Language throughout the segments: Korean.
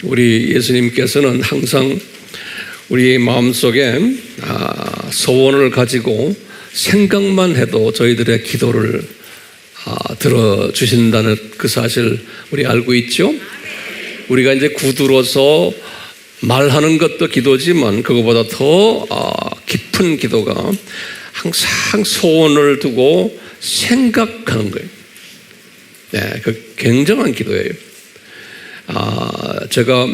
우리 예수님께서는 항상 우리 마음속에 소원을 가지고 생각만 해도 저희들의 기도를 들어주신다는 그 사실 우리 알고 있죠? 우리가 이제 구두로서 말하는 것도 기도지만 그것보다 더 깊은 기도가 항상 소원을 두고 생각하는 거예요. 네, 그 굉장한 기도예요. 제가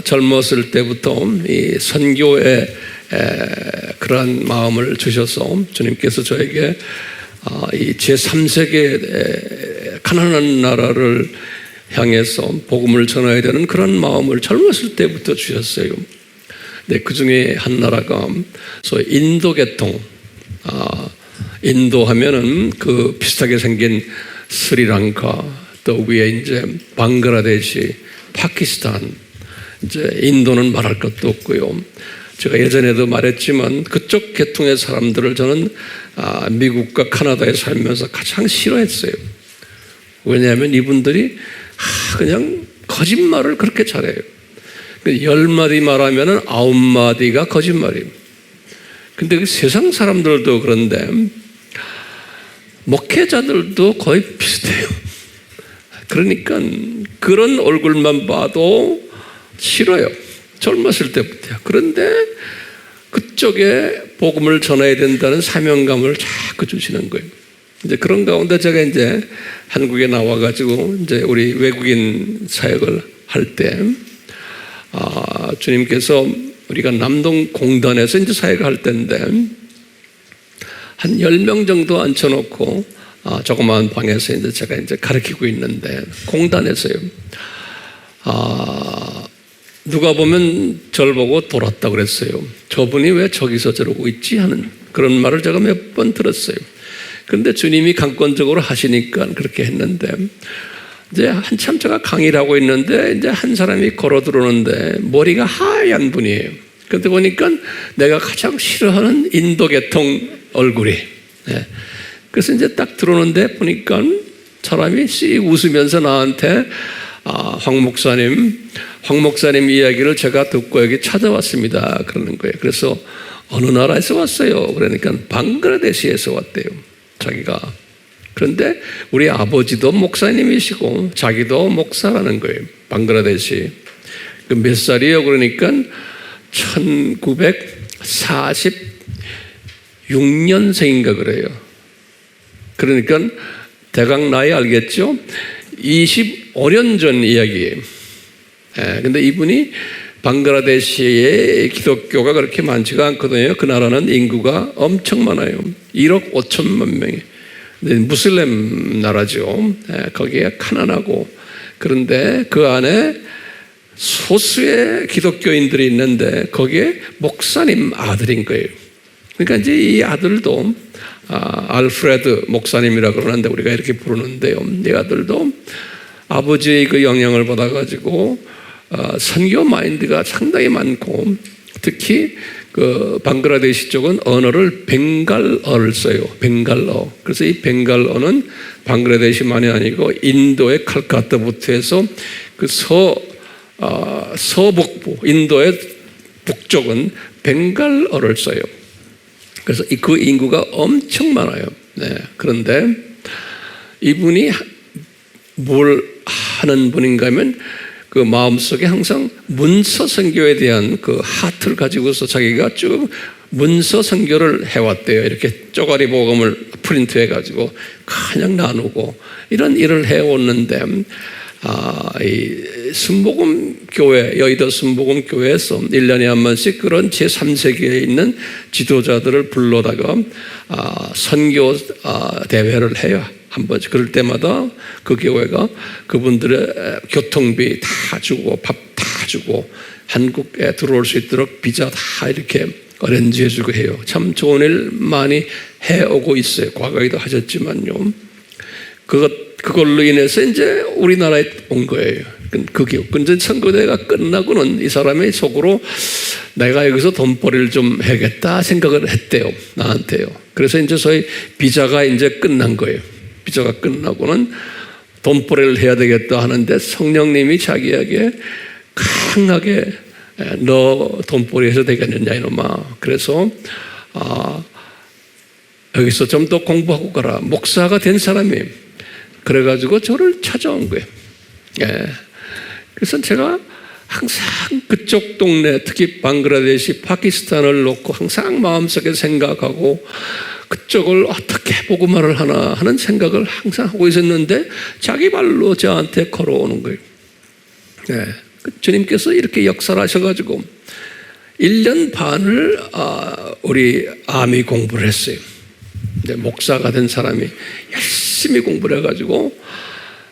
젊었을 때부터 이 선교에 그러한 마음을 주셔서 주님께서 저에게 이 제3세계 가난한 나라를 향해서 복음을 전해야 되는 그런 마음을 젊었을 때부터 주셨어요. 네, 그 중에 한 나라가 소위 인도 계통. 인도 하면은 그 비슷하게 생긴 스리랑카, 또 위에 이제 방글라데시, 파키스탄, 이제 인도는 말할 것도 없고요. 제가 예전에도 말했지만 그쪽 계통의 사람들을 저는 미국과 카나다에 살면서 가장 싫어했어요. 왜냐하면 이분들이 그냥 거짓말을 그렇게 잘해요. 10마디 말하면 9마디가 거짓말이에요. 근데 그 세상 사람들도 그런데 목회자들도 거의 비슷해요. 그러니까 그런 얼굴만 봐도 싫어요. 젊었을 때부터요. 그런데 그쪽에 복음을 전해야 된다는 사명감을 자꾸 주시는 거예요. 이제 그런 가운데 제가 이제 한국에 나와가지고 이제 우리 외국인 사역을 할 때, 주님께서 우리가 남동 공단에서 이제 사역을 할 때인데, 한 10명 정도 앉혀놓고, 조그마한 방에서 이제 제가 이제 가르치고 있는데, 공단에서요. 누가 보면 저를 보고 돌았다고 그랬어요. 저분이 왜 저기서 저러고 있지? 하는 그런 말을 제가 몇 번 들었어요. 그런데 주님이 강권적으로 하시니까 그렇게 했는데, 이제 한참 제가 강의를 하고 있는데, 이제 한 사람이 걸어 들어오는데, 머리가 하얀 분이에요. 그런데 보니까 내가 가장 싫어하는 인도 계통 얼굴이. 네. 그래서 이제 딱 들어오는데 보니까 사람이 씩 웃으면서 나한테 황 목사님 이야기를 제가 듣고 여기 찾아왔습니다. 그러는 거예요. 그래서 어느 나라에서 왔어요? 그러니까 방글라데시에서 왔대요. 자기가. 그런데 우리 아버지도 목사님이시고 자기도 목사라는 거예요. 방글라데시. 몇 살이에요? 그러니까 1946년생인가 그래요. 그러니까 대강 나이 알겠죠? 25년 전 이야기예요. 근데 이분이 방글라데시의 기독교가 그렇게 많지가 않거든요. 그 나라는 인구가 엄청 많아요. 1억 5천만 명이. 무슬림 나라죠. 거기에 가난하고. 그런데 그 안에 소수의 기독교인들이 있는데 거기에 목사님 아들인 거예요. 그러니까 이제 이 아들도 알프레드 목사님이라고 그러는데 우리가 이렇게 부르는데요. 이 아들도 아버지의 그 영향을 받아가지고 선교 마인드가 상당히 많고 특히 그 방글라데시 쪽은 언어를 벵갈어를 써요. 벵갈어. 그래서 이 벵갈어는 방글라데시만이 아니고 인도의 칼카타부터 해서 그 서북부 인도의 북쪽은 벵갈어를 써요. 그래서 그 인구가 엄청 많아요. 네. 그런데 이분이 뭘 하는 분인가 하면 그 마음속에 항상 문서 선교에 대한 그 하트를 가지고서 자기가 쭉 문서 선교를 해왔대요. 이렇게 쪼가리 복음을 프린트해가지고 그냥 나누고 이런 일을 해왔는데 이 순복음교회, 여의도 순복음교회에서 1년에 한 번씩 그런 제3세계에 있는 지도자들을 불러다가 선교 대회를 해요. 한 번씩. 그럴 때마다 그 교회가 그분들의 교통비 다 주고 밥 다 주고 한국에 들어올 수 있도록 비자 다 이렇게 어렌지 해주고 해요. 참 좋은 일 많이 해오고 있어요. 과거에도 하셨지만요. 그걸로 인해서 이제 우리나라에 온 거예요. 근데 선거대회가 끝나고는 이 사람의 속으로 내가 여기서 돈벌이를 좀 해야겠다 생각을 했대요. 나한테요. 그래서 이제 소위 비자가 이제 끝난 거예요. 비자가 끝나고는 돈벌이를 해야 되겠다 하는데 성령님이 자기에게 강하게 너 돈벌이해서 되겠느냐 이놈아. 그래서 여기서 좀 더 공부하고 가라. 목사가 된 사람이 그래가지고 저를 찾아온 거예요. 그래서 제가 항상 그쪽 동네, 특히 방글라데시, 파키스탄을 놓고 항상 마음속에 생각하고 그쪽을 어떻게 복음화를 하나 하는 생각을 항상 하고 있었는데 자기 발로 저한테 걸어오는 거예요. 주님께서 이렇게 역사를 하셔가지고 1년 반을 우리 아미 공부를 했어요. 목사가 된 사람이 열심히 공부를 해가지고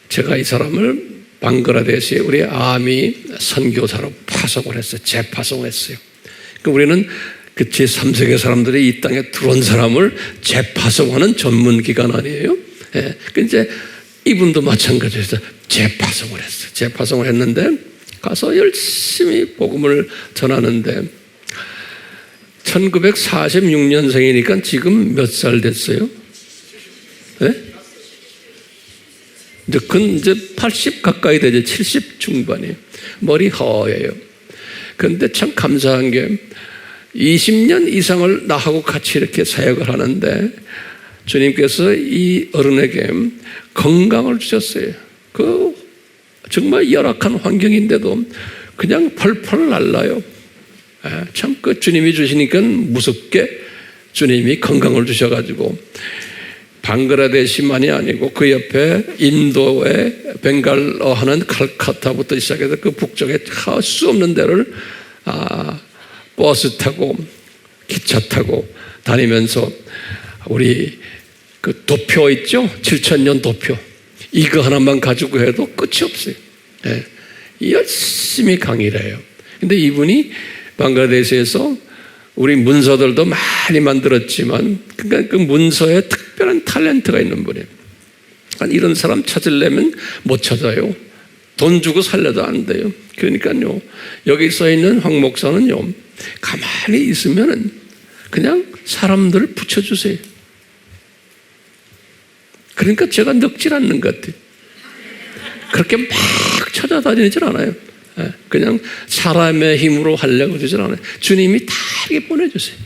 제가 이 사람을 방글라데시에 우리 아미 선교사로 파송을 했어요. 재파송을 했어요. 그러니까 우리는 그 제3세계 사람들이 이 땅에 들어온 사람을 재파송하는 전문 기관 아니에요? 그 이제 이분도 마찬가지로 재파송을 했어요. 재파송을 했는데 가서 열심히 복음을 전하는데 1946년생이니까 지금 몇 살 됐어요? 이제 80 가까이 되죠. 70 중반이에요. 머리 허예요. 그런데 참 감사한 게 20년 이상을 나하고 같이 이렇게 사역을 하는데 주님께서 이 어른에게 건강을 주셨어요. 그 정말 열악한 환경인데도 그냥 펄펄 날라요. 참 그 주님이 주시니까 무섭게 주님이 건강을 주셔가지고 방글라데시만이 아니고 그 옆에 인도의 벵갈어 하는 칼카타부터 시작해서 그 북쪽에 할 수 없는 데를 버스 타고 기차 타고 다니면서 우리 그 도표 있죠? 7,000년 도표 이거 하나만 가지고 해도 끝이 없어요. 열심히 강의를 해요. 근데 이분이 방글라데시에서 우리 문서들도 많이 만들었지만 그러니까 그 문서에 특별한 탤런트가 있는 분이에요. 이런 사람 찾으려면 못 찾아요. 돈 주고 살려도 안 돼요. 그러니까요, 여기 써 있는 황 목사는요, 가만히 있으면은 그냥 사람들을 붙여주세요. 그러니까 제가 늙질 않는 것 같아요. 그렇게 막 찾아다니질 않아요. 그냥 사람의 힘으로 하려고 그러질 않아요. 주님이 다 이렇게 보내주세요.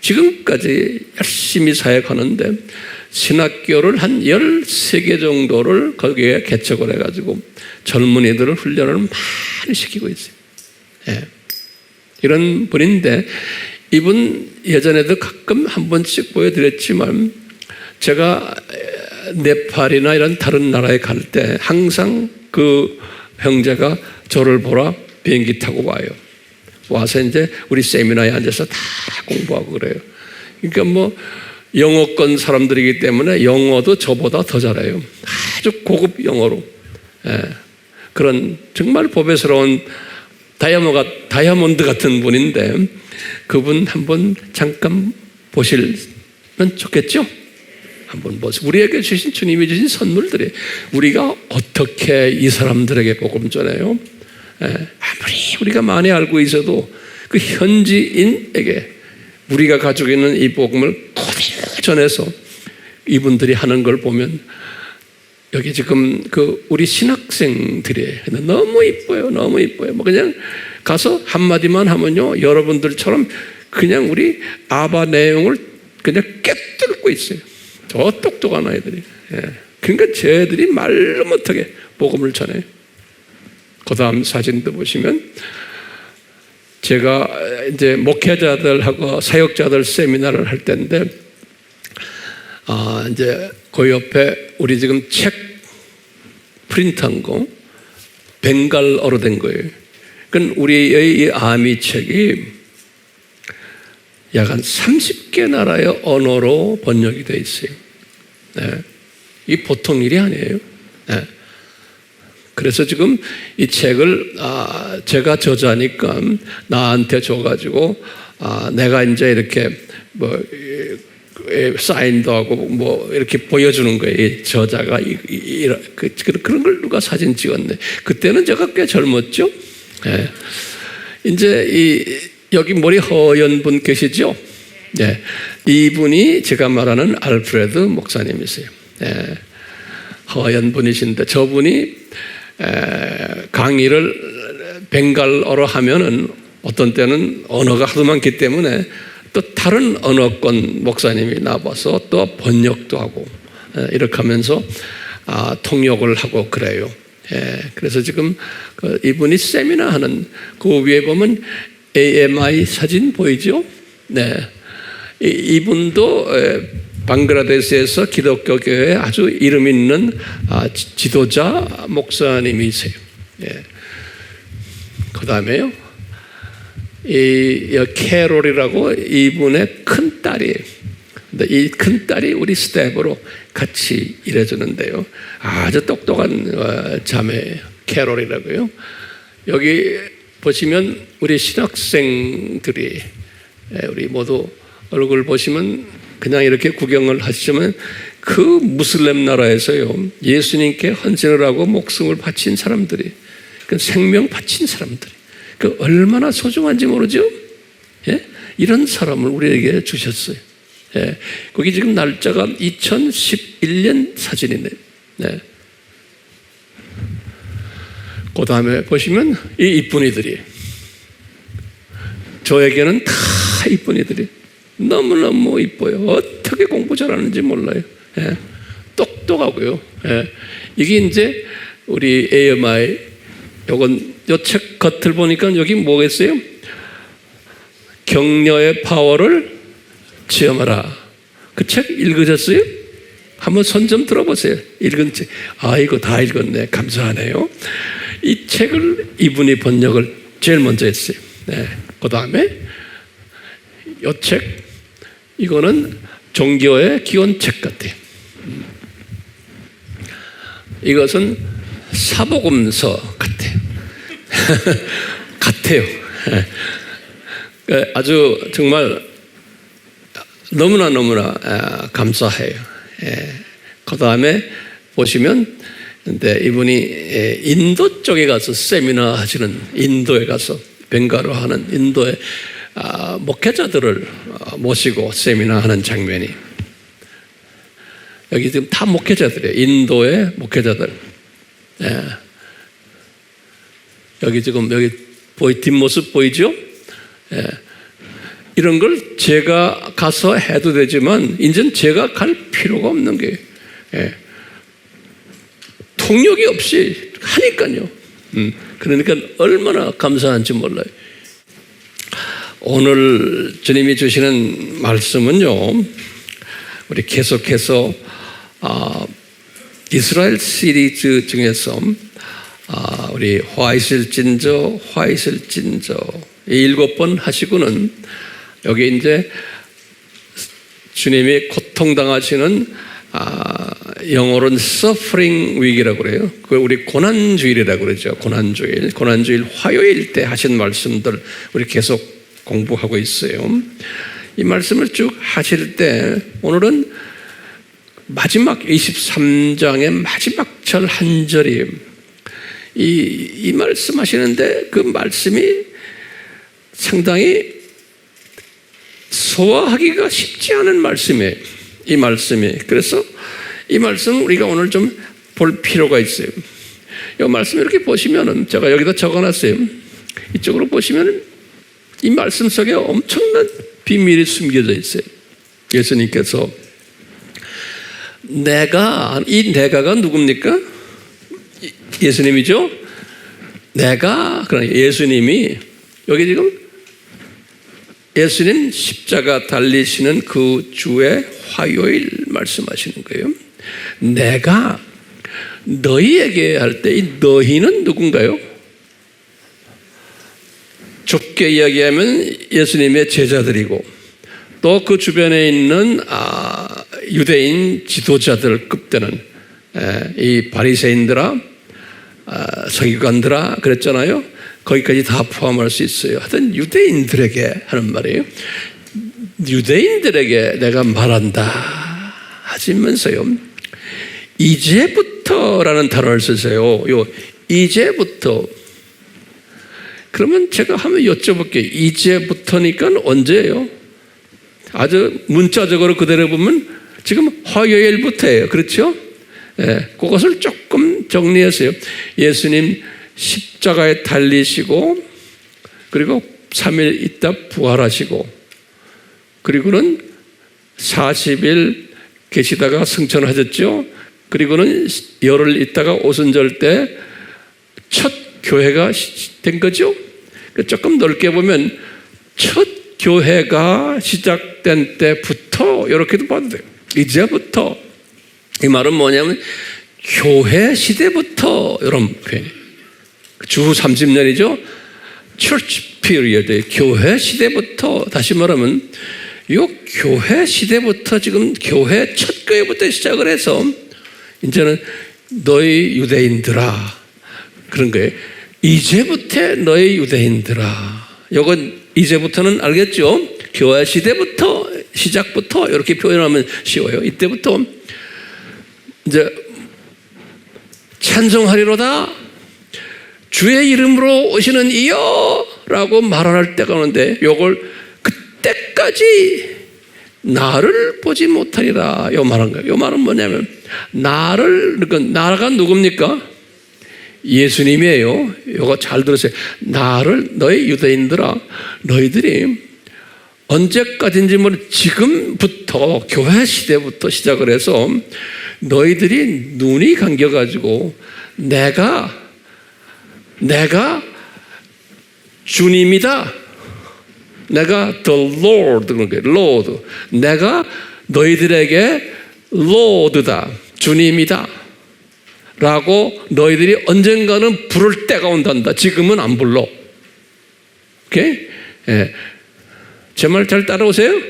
지금까지 열심히 사역하는데 신학교를 한 13개 정도를 거기에 개척을 해가지고 젊은이들을 훈련을 많이 시키고 있어요. 이런 분인데 이분 예전에도 가끔 한 번씩 보여드렸지만 제가 네팔이나 이런 다른 나라에 갈 때 항상 그 형제가 저를 보러 비행기 타고 와요. 와서 이제 우리 세미나에 앉아서 다 공부하고 그래요. 그러니까 뭐 영어권 사람들이기 때문에 영어도 저보다 더 잘해요. 아주 고급 영어로. 그런 정말 보배스러운 다이아몬드 같은 분인데 그분 한번 잠깐 보시면 좋겠죠? 한번 보세요. 우리에게 주신 주님이 주신 선물들이 우리가 어떻게 이 사람들에게 복음 전해요? 아무리 우리가 많이 알고 있어도 그 현지인에게 우리가 가지고 있는 이 복음을 그대로 전해서 이분들이 하는 걸 보면 여기 지금 그 우리 신학생들이 너무 이뻐요. 너무 이뻐요. 뭐 그냥 가서 한마디만 하면요, 여러분들처럼 그냥 우리 아바 내용을 그냥 깨뚫고 있어요. 저 똑똑한 아이들이. 그러니까 쟤들이 말로 못하게 복음을 전해요. 그 다음 사진도 보시면 제가 이제 목회자들하고 사역자들 세미나를 할 때인데 이제 그 옆에 우리 지금 책 프린트한 거 벵갈어로 된 거예요. 그러니까 우리의 이 아미 책이 약 한 30개 나라의 언어로 번역이 되어 있어요. 이 보통 일이 아니에요. 그래서 지금 이 책을 제가 저자니까 나한테 줘가지고 내가 이제 이렇게 뭐 사인도 하고 뭐 이렇게 보여주는 거예요. 이 저자가 그런 걸 누가 사진 찍었네. 그때는 제가 꽤 젊었죠. 이제 여기 머리 허연 분 계시죠? 이분이 제가 말하는 알프레드 목사님이세요. 하와이안 분이신데 저분이 강의를 벵갈어로 하면은 어떤 때는 언어가 하도 많기 때문에 또 다른 언어권 목사님이 나와서 또 번역도 하고 이렇게 하면서 통역을 하고 그래요. 그래서 지금 이분이 세미나 하는 그 위에 보면 AMI 사진 보이죠? 네. 이분도 방글라데시에서 기독교 교회에 아주 이름 있는 지도자 목사님이세요. 그 다음에요. 이 캐롤이라고 이분의 큰 딸이에요. 근데 이 큰 딸이 우리 스텝으로 같이 일해주는데요. 아주 똑똑한 자매예요. 캐롤이라고요. 여기 보시면 우리 신학생들이 우리 모두 얼굴 보시면 그냥 이렇게 구경을 하시지만 그 무슬림 나라에서요 예수님께 헌신을 하고 목숨을 바친 사람들이 그 생명 바친 사람들이 그 얼마나 소중한지 모르죠? 이런 사람을 우리에게 주셨어요. 거기 지금 날짜가 2011년 사진이네요. 그 다음에 보시면 이 이쁜이들이 저에게는 다 이쁜이들이 너무너무 이뻐요. 어떻게 공부 잘하는지 몰라요. 똑똑하고요. 이게 이제 우리 AMI 요건 요 책 겉을 보니까 여기 뭐겠어요? 격려의 파워를 체험하라. 그 책 읽으셨어요? 한번 손 좀 들어보세요. 읽은 책. 이거 다 읽었네. 감사하네요. 이 책을 이분이 번역을 제일 먼저 했어요. 그 다음에 이 책, 이거는 종교의 기원책 같아요. 이것은 사복음서 같아요. 같아요. 아주 정말 너무나 감사해요. 그 다음에 보시면 근데 이분이 인도 쪽에 가서 세미나 하시는 인도에 가서 벵갈어 하는 인도의 목회자들을 모시고 세미나 하는 장면이 여기 지금 다 목회자들이에요. 인도의 목회자들. 여기 지금 여기 뒷모습 보이죠? 이런 걸 제가 가서 해도 되지만 이제는 제가 갈 필요가 없는 게 통역이 없이 하니까요. 그러니까 얼마나 감사한지 몰라요. 오늘 주님이 주시는 말씀은요, 우리 계속해서 이스라엘 시리즈 중에서 우리 화이슬진저 이 7번 하시고는 여기 이제 주님이 고통당하시는 영어로는 suffering week이라고 그래요. 그 우리 고난주일이라고 그러죠. 고난주일 화요일 때 하신 말씀들 우리 계속 공부하고 있어요. 이 말씀을 쭉 하실 때 오늘은 마지막 23장의 마지막 절 한 절이 이 말씀 하시는데 그 말씀이 상당히 소화하기가 쉽지 않은 말씀이에요. 이 말씀이. 그래서 이 말씀 우리가 오늘 좀 볼 필요가 있어요. 이 말씀 이렇게 보시면은 제가 여기다 적어놨어요. 이쪽으로 보시면은 이 말씀 속에 엄청난 비밀이 숨겨져 있어요. 예수님께서 이 내가가 누굽니까? 예수님이죠? 그러니까 예수님이 여기 지금 예수님 십자가 달리시는 그 주의 화요일 말씀하시는 거예요. 내가 너희에게 할 때 이 너희는 누군가요? 좁게 이야기하면 예수님의 제자들이고 또 그 주변에 있는 유대인 지도자들 급되는 이 바리새인들아 서기관들아 그랬잖아요. 거기까지 다 포함할 수 있어요. 하여튼 유대인들에게 하는 말이에요. 유대인들에게 내가 말한다 하시면서요. 이제부터라는 단어를 쓰세요. 이제부터. 그러면 제가 한번 여쭤볼게요. 이제부터니까 언제예요? 아주 문자적으로 그대로 보면 지금 화요일부터예요. 그렇죠? 예, 그것을 조금 정리했어요. 예수님 십자가에 달리시고, 그리고 3일 있다 부활하시고, 그리고는 40일 계시다가 승천하셨죠. 그리고는 열흘 있다가 오순절 때 첫 교회가 된 거죠. 조금 넓게 보면 첫 교회가 시작된 때부터 이렇게도 봐도 돼요. 이제부터. 이 말은 뭐냐면 교회 시대부터 이런 표현이에요. 주 30년이죠. Church period, 교회 시대부터. 다시 말하면 이 교회 시대부터, 지금 교회 첫 교회부터 시작을 해서 이제는 너희 유대인들아, 그런 거예요. 이제부터 너희 유대인들아. 이건 이제부터는 알겠죠? 교회 시대부터, 시작부터 이렇게 표현하면 쉬워요. 이때부터 이제 찬송하리로다 주의 이름으로 오시는 이여 라고 말할 때가 오는데, 요걸 그때까지 나를 보지 못하리라 요 말한 거예요. 요 말은 뭐냐면 나를, 그러니까 나가 누굽니까? 예수님이에요. 요거 잘 들으세요. 나를, 너희 유대인들아, 너희들이 언제까지인지 모르, 지금부터 교회 시대부터 시작을 해서 너희들이 눈이 감겨가지고 내가 주님이다. 내가 the Lord, 그런 거예요. Lord. 내가 너희들에게 Lord다. 주님이다. 라고 너희들이 언젠가는 부를 때가 온단다. 지금은 안 불러. 오케이? 예. 제 말 잘 따라오세요?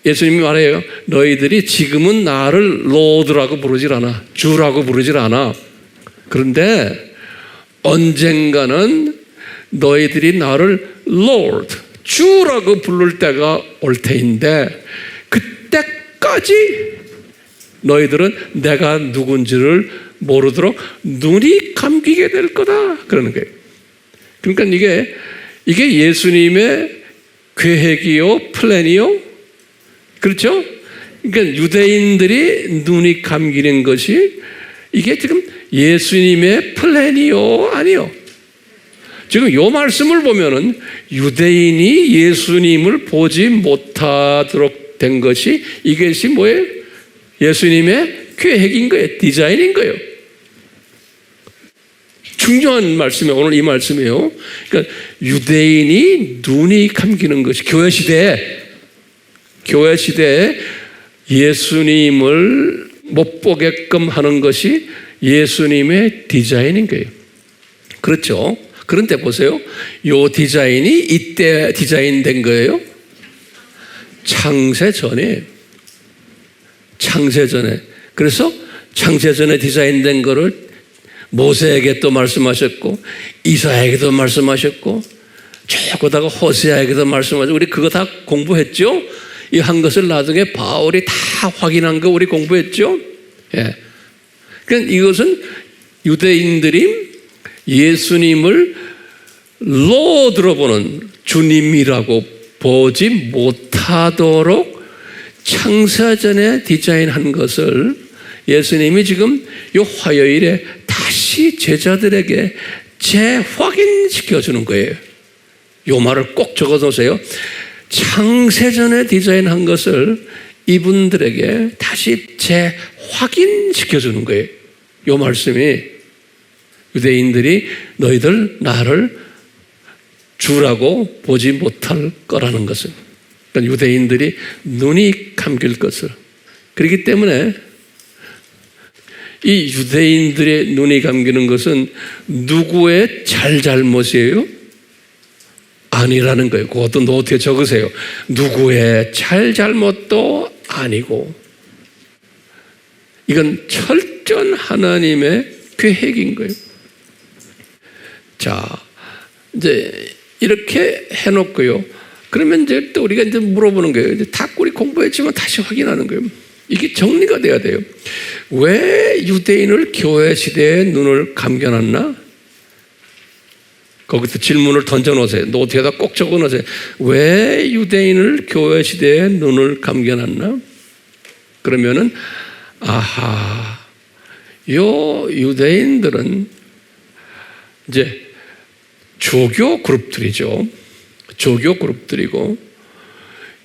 예수님이 말해요. 너희들이 지금은 나를 Lord라고 부르질 않아. 주라고 부르질 않아. 그런데 언젠가는 너희들이 나를 Lord, 주라고 부를 때가 올 테인데, 그때까지 너희들은 내가 누군지를 모르도록 눈이 감기게 될 거다. 그러는 거예요. 그러니까 이게 예수님의 계획이요, 플랜이요. 그렇죠? 그러니까 유대인들이 눈이 감기는 것이 이게 지금 예수님의 플랜이요, 아니요. 지금 이 말씀을 보면은 유대인이 예수님을 보지 못하도록 된 것이, 이것이 뭐예요? 예수님의 계획인 거예요. 디자인인 거예요. 중요한 말씀이에요. 오늘 이 말씀이에요. 그러니까 유대인이 눈이 감기는 것이 교회 시대에 예수님을 못 보게끔 하는 것이 예수님의 디자인인 거예요. 그렇죠? 그런데 보세요. 이 디자인이 이때 디자인된 거예요. 창세 전에. 그래서 창세 전에 디자인된 거를 모세에게 또 말씀하셨고, 이사야에게도 말씀하셨고, 거기다가 호세아에게도 말씀하셨고, 우리 그거 다 공부했죠? 이 한 것을 나중에 바울이 다 확인한 거 우리 공부했죠? 예. 그러니까 이것은 유대인들이 예수님을 로드로 보는, 주님이라고 보지 못하도록 창세전에 디자인한 것을 예수님이 지금 이 화요일에 다시 제자들에게 재확인시켜 주는 거예요. 이 말을 꼭 적어 놓으세요. 창세전에 디자인한 것을 이분들에게 다시 재확인시켜 주는 거예요. 이 말씀이 유대인들이 너희들 나를 주라고 보지 못할 거라는 것을, 그러니까 유대인들이 눈이 감길 것을. 그렇기 때문에 이 유대인들의 눈이 감기는 것은 누구의 잘못이에요? 아니라는 거예요. 그것도 노트에 적으세요. 누구의 잘못도 아니고, 이건 철저한 하나님의 계획인 거예요. 자, 이제 이렇게 해놓고요. 그러면 이제 또 우리가 이제 물어보는 거예요. 이제 다 우리 공부했지만 다시 확인하는 거예요. 이게 정리가 돼야 돼요. 왜 유대인을 교회 시대에 눈을 감겨놨나? 거기서 질문을 던져놓으세요. 노트에다 꼭 적어놓으세요. 왜 유대인을 교회 시대에 눈을 감겨놨나? 그러면은 아하, 요 유대인들은 이제 조교 그룹들이죠. 조교 그룹들이고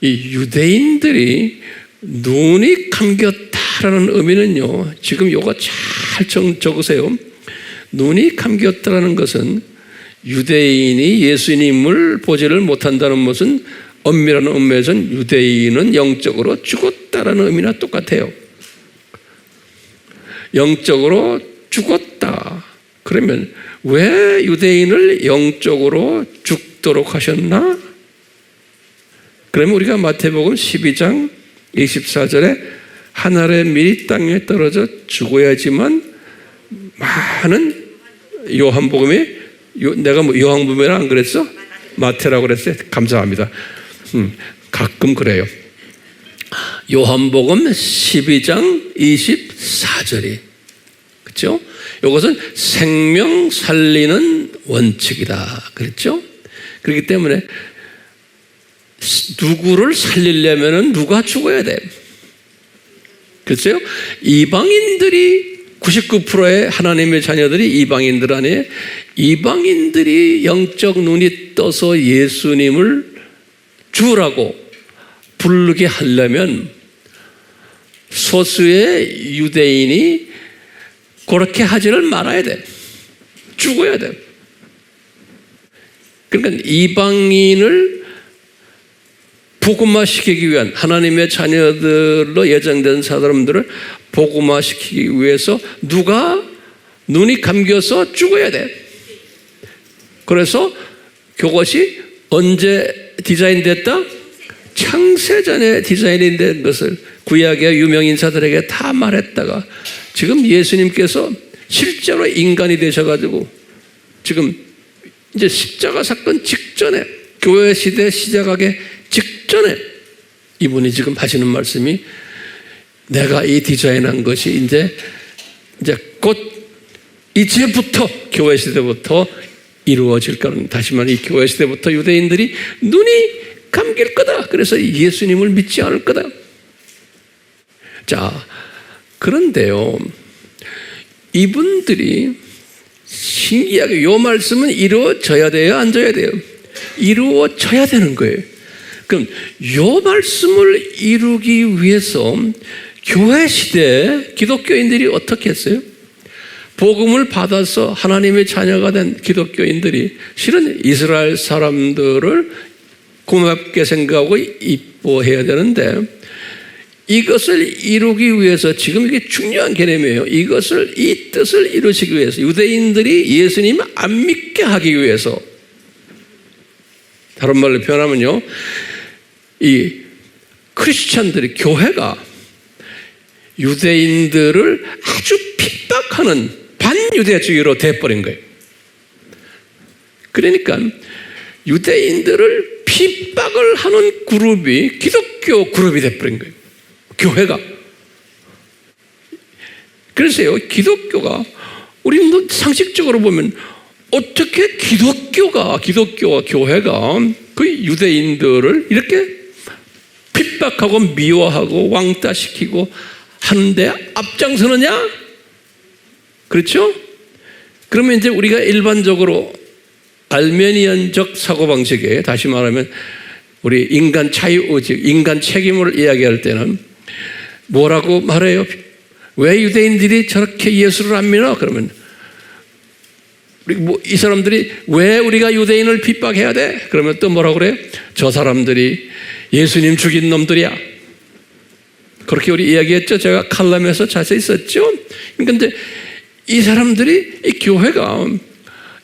이 유대인들이 눈이 감겼다라는 의미는요. 지금 요거 잘 적으세요. 눈이 감겼다라는 것은 유대인이 예수님을 보지를 못한다는 것은 엄밀한 의미에서는 유대인은 영적으로 죽었다라는 의미나 똑같아요. 영적으로 죽었다. 그러면 왜 유대인을 영적으로 죽도록 하셨나? 그러면 우리가 마태복음 12장 24절에 하늘의 밀이 땅에 떨어져 죽어야지만 많은 요한복음에 내가 뭐 요한복음이라 안 그랬어? 마태라고 그랬어요. 감사합니다. 가끔 그래요. 요한복음 12장 24절이 그렇죠? 이것은 생명 살리는 원칙이다. 그랬죠? 그렇기 때문에 누구를 살리려면 누가 죽어야 돼? 그렇죠? 이방인들이 99%의 하나님의 자녀들이 이방인들 안에 이방인들이 영적 눈이 떠서 예수님을 주라고 부르게 하려면 소수의 유대인이 그렇게 하지를 말아야 돼. 죽어야 돼. 그러니까 이방인을 복음화시키기 위한 하나님의 자녀들로 예정된 사람들을 복음화시키기 위해서 누가 눈이 감겨서 죽어야 돼. 그래서 그것이 언제 디자인됐다? 창세전에 디자인이 된 것을 구약의 유명인사들에게 다 말했다가 지금 예수님께서 실제로 인간이 되셔가지고 지금 이제 십자가 사건 직전에 교회 시대 시작하기 직전에 이분이 지금 하시는 말씀이 내가 이 디자인한 것이 이제 곧 이제부터 교회 시대부터 이루어질 거는 다시 말해 이 교회 시대부터 유대인들이 눈이 감길 거다. 그래서 예수님을 믿지 않을 거다. 자, 그런데요, 이분들이 신기하게 이 말씀은 이루어져야 돼요, 안 져야 돼요? 이루어져야 되는 거예요. 그럼 이 말씀을 이루기 위해서 교회 시대에 기독교인들이 어떻게 했어요? 복음을 받아서 하나님의 자녀가 된 기독교인들이 실은 이스라엘 사람들을 고맙게 생각하고 이뻐해야 되는데 이것을 이루기 위해서 지금 이게 중요한 개념이에요. 이 뜻을 이루시기 위해서 유대인들이 예수님 안 믿게 하기 위해서 다른 말로 표현하면요. 이 크리스찬들이 교회가 유대인들을 아주 핍박하는 반유대주의로 돼버린 거예요. 그러니까 유대인들을 핍박을 하는 그룹이 기독교 그룹이 돼버린 거예요. 교회가. 그래서요, 기독교가 우리는 상식적으로 보면 어떻게 기독교와 교회가 그 유대인들을 이렇게 핍박하고 미워하고 왕따시키고 하는데 앞장서느냐? 그렇죠? 그러면 이제 우리가 일반적으로 알메니안적 사고방식에 다시 말하면 우리 인간 자유의식, 인간 책임을 이야기할 때는 뭐라고 말해요? 왜 유대인들이 저렇게 예수를 안 믿어? 그러면 이 사람들이 왜 우리가 유대인을 핍박해야 돼? 그러면 또 뭐라고 그래요? 저 사람들이 예수님 죽인 놈들이야. 그렇게 우리 이야기했죠. 제가 칼럼에서 자세히 썼죠. 그런데 이 사람들이 이 교회가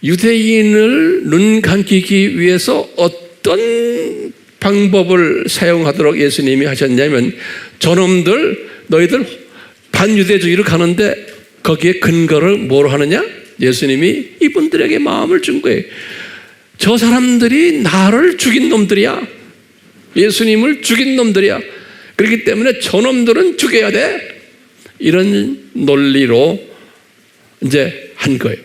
유대인을 눈 감기기 위해서 어떤 방법을 사용하도록 예수님이 하셨냐면 저놈들 너희들 반유대주의를 가는데 거기에 근거를 뭐로 하느냐? 예수님이 이분들에게 마음을 준 거예요. 저 사람들이 나를 죽인 놈들이야. 예수님을 죽인 놈들이야. 그렇기 때문에 저놈들은 죽여야 돼. 이런 논리로 이제 한 거예요.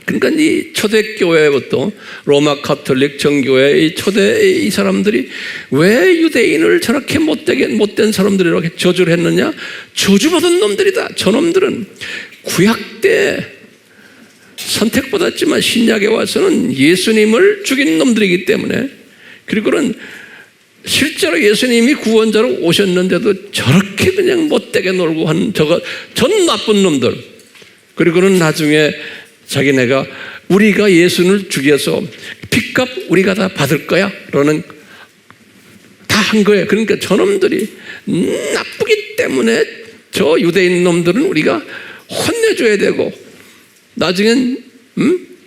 그러니까 이 초대교회부터 로마 카톨릭 정교회 이 초대 이 사람들이 왜 유대인을 저렇게 못된 사람들이 이렇게 저주를 했느냐? 저주받은 놈들이다. 저놈들은 구약 때 선택받았지만 신약에 와서는 예수님을 죽인 놈들이기 때문에, 그리고는 실제로 예수님이 구원자로 오셨는데도 저렇게 그냥 못되게 놀고 한 전 나쁜 놈들. 그리고는 나중에 자기네가 우리가 예수를 죽여서 핏값 우리가 다 받을 거야 라는 다 한 거예요. 그러니까 저놈들이 나쁘기 때문에 저 유대인 놈들은 우리가 혼내줘야 되고 나중엔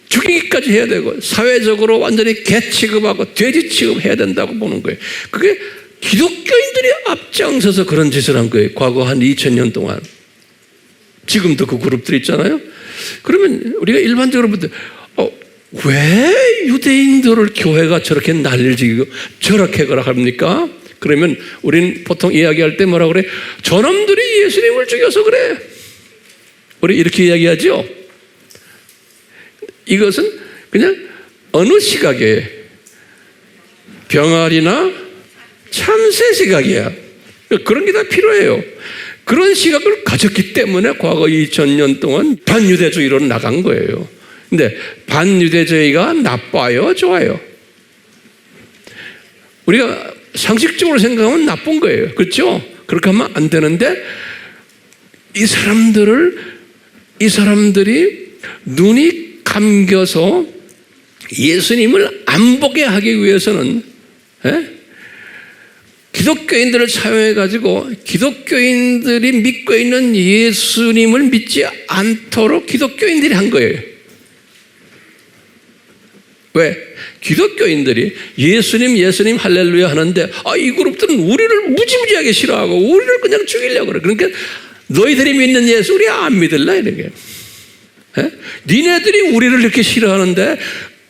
죽이기까지 해야 되고 사회적으로 완전히 개 취급하고 돼지 취급해야 된다고 보는 거예요. 그게 기독교인들이 앞장서서 그런 짓을 한 거예요. 과거 한 2000년 동안. 지금도 그 그룹들이 있잖아요. 그러면 우리가 일반적으로 볼 때 왜 유대인들을 교회가 저렇게 난리를 지고 저렇게 합니까? 그러면 우리는 보통 이야기할 때 뭐라 그래? 저놈들이 예수님을 죽여서 그래. 우리 이렇게 이야기하죠. 이것은 그냥 어느 시각에 병아리나 참새 시각이야. 그런 게 다 필요해요. 그런 시각을 가졌기 때문에 과거 2000년 동안 반유대주의로 나간 거예요. 근데 반유대주의가 나빠요? 좋아요? 우리가 상식적으로 생각하면 나쁜 거예요. 그렇죠? 그렇게 하면 안 되는데 이 사람들이 눈이 감겨서 예수님을 안 보게 하기 위해서는 기독교인들을 사용해가지고 기독교인들이 믿고 있는 예수님을 믿지 않도록 기독교인들이 한 거예요. 왜? 기독교인들이 예수님 할렐루야 하는데 이 그룹들은 우리를 무지무지하게 싫어하고 우리를 그냥 죽이려고 그래. 그러니까 너희들이 믿는 예수 우리 안 믿을라 이렇게. 니네들이 우리를 이렇게 싫어하는데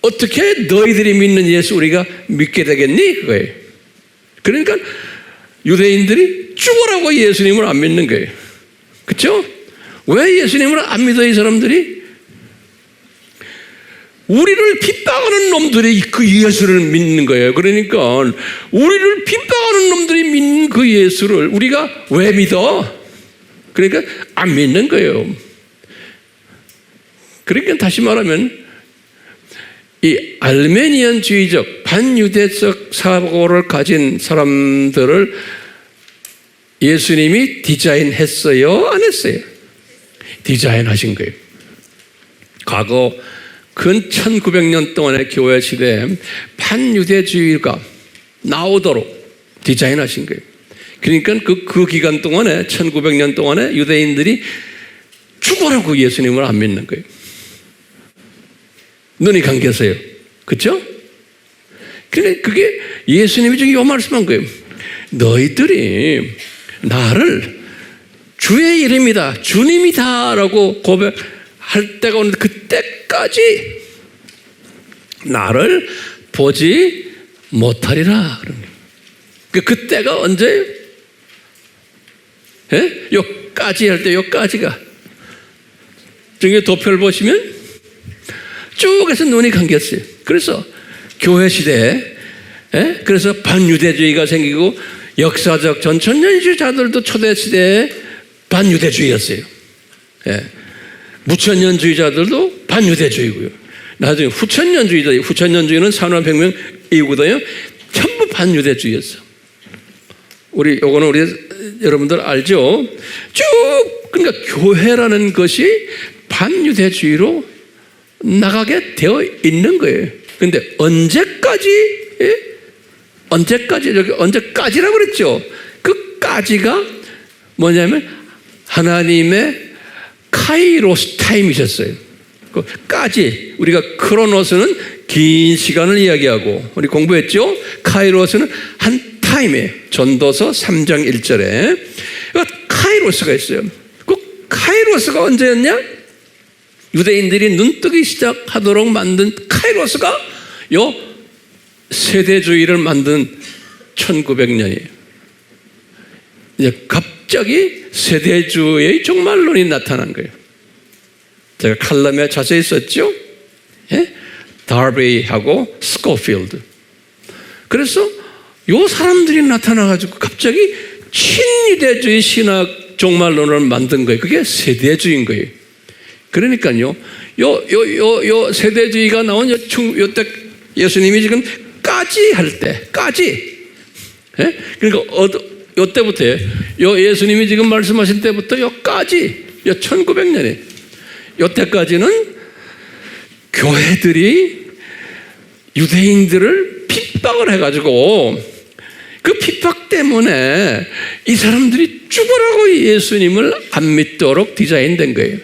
어떻게 너희들이 믿는 예수 우리가 믿게 되겠니? 그거예요. 그러니까 유대인들이 죽으라고 예수님을 안 믿는 거예요. 그렇죠? 왜 예수님을 안 믿어 이 사람들이? 우리를 핍박하는 놈들이 그 예수를 믿는 거예요. 그러니까 우리를 핍박하는 놈들이 믿는 그 예수를 우리가 왜 믿어? 그러니까 안 믿는 거예요. 그러니까 다시 말하면 이 알메니안주의적 반유대적 사고를 가진 사람들을 예수님이 디자인했어요? 안 했어요? 디자인하신 거예요. 과거 근 1900년 동안의 교회 시대에 반유대주의가 나오도록 디자인하신 거예요. 그러니까 그 기간 동안에 1900년 동안에 유대인들이 죽으라고 예수님을 안 믿는 거예요. 눈이 감겨서요. 그렇죠? 그러니까 그게 예수님이 지금 이 말씀한 거예요. 너희들이 나를 주의 이름이다, 주님이다라고 고백할 때가 오는데 그때까지 나를 보지 못하리라. 그때가 언제예요? 요까지 할 때 요까지가 저기 도표를 보시면 쭉 해서 눈이 감겼어요. 그래서 교회 시대에 그래서 반유대주의가 생기고 역사적 전천년주의자들도 초대 시대에 반유대주의였어요. 무천년주의자들도 반유대주의고요. 나중에 후천년주의는 산업혁명 이후거든요. 전부 반유대주의였어. 요거는 우리 여러분들 알죠? 쭉 그러니까 교회라는 것이 반유대주의로 나가게 되어 있는 거예요. 근데 언제까지라고 그랬죠? 그까지가 뭐냐면 하나님의 카이로스 타임이셨어요. 그까지 우리가 크로노스는 긴 시간을 이야기하고 우리 공부했죠? 카이로스는 한 타임에 전도서 3장 1절에 카이로스가 있어요. 그 카이로스가 언제였냐? 유대인들이 눈뜨기 시작하도록 만든 카이로스가 요 세대주의를 만든 1900년이에요. 이제 갑자기 세대주의의 종말론이 나타난 거예요. 제가 칼럼에 자세히 썼죠? 예? 다비하고 스코필드. 그래서 요 사람들이 나타나가지고 갑자기 친유대주의 신학 종말론을 만든 거예요. 그게 세대주의인 거예요. 그러니까요, 요 세대주의가 나온 요때 예수님이 지금 까지 할 때, 까지. 예? 그러니까 요때부터, 요 예수님이 지금 말씀하신 때부터 요까지, 요 1900년에, 요때까지는 교회들이 유대인들을 핍박을 해가지고 그 핍박 때문에 이 사람들이 죽으라고 예수님을 안 믿도록 디자인된 거예요.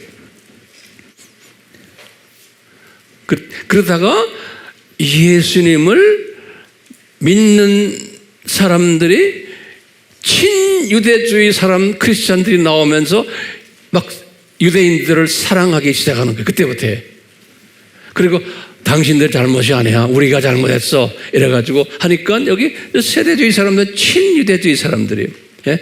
그러다가 예수님을 믿는 사람들이 친유대주의 사람 크리스찬들이 나오면서 막 유대인들을 사랑하기 시작하는 거예요. 그때부터. 그리고 당신들 잘못이 아니야, 우리가 잘못했어, 이래가지고 하니까 여기 세대주의 사람들, 친유대주의 사람들이에요. 예?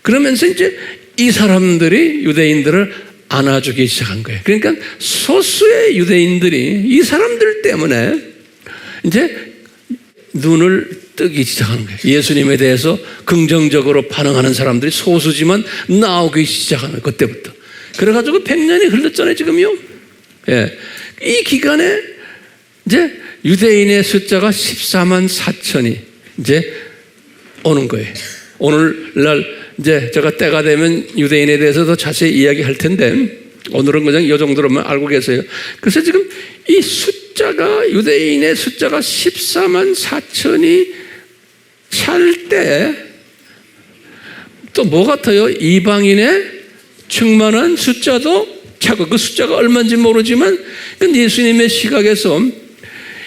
그러면서 이제 이 사람들이 유대인들을 안아주기 시작한 거예요. 그러니까 소수의 유대인들이 이 사람들 때문에 이제 눈을 뜨기 시작하는 거예요. 예수님에 대해서 긍정적으로 반응하는 사람들이 소수지만 나오기 시작하는 거예요. 그때부터. 그래가지고 100년이 흘렀잖아요, 지금요. 예. 이 기간에 이제 유대인의 숫자가 14만 4천이 이제 오는 거예요. 오늘날 이제 제가 때가 되면 유대인에 대해서 더 자세히 이야기할 텐데 오늘은 그냥 이 정도로만 알고 계세요. 그래서 지금 이 숫자가 유대인의 숫자가 14만 4천이 찰 때 또 뭐 같아요? 이방인의 충만한 숫자도 차고 그 숫자가 얼마인지 모르지만 예수님의 시각에서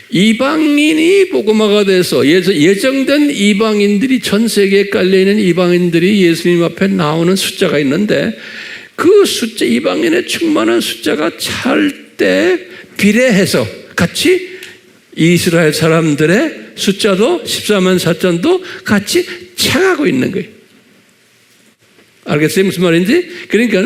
이방인이 복음화가 돼서 예정된 이방인들이 전 세계에 깔려있는 이방인들이 예수님 앞에 나오는 숫자가 있는데 그 숫자 이방인의 충만한 숫자가 찰 때 비례해서 같이 이스라엘 사람들의 숫자도 14만 4천도 같이 차가고 있는 거예요. 알겠어요? 무슨 말인지? 그러니까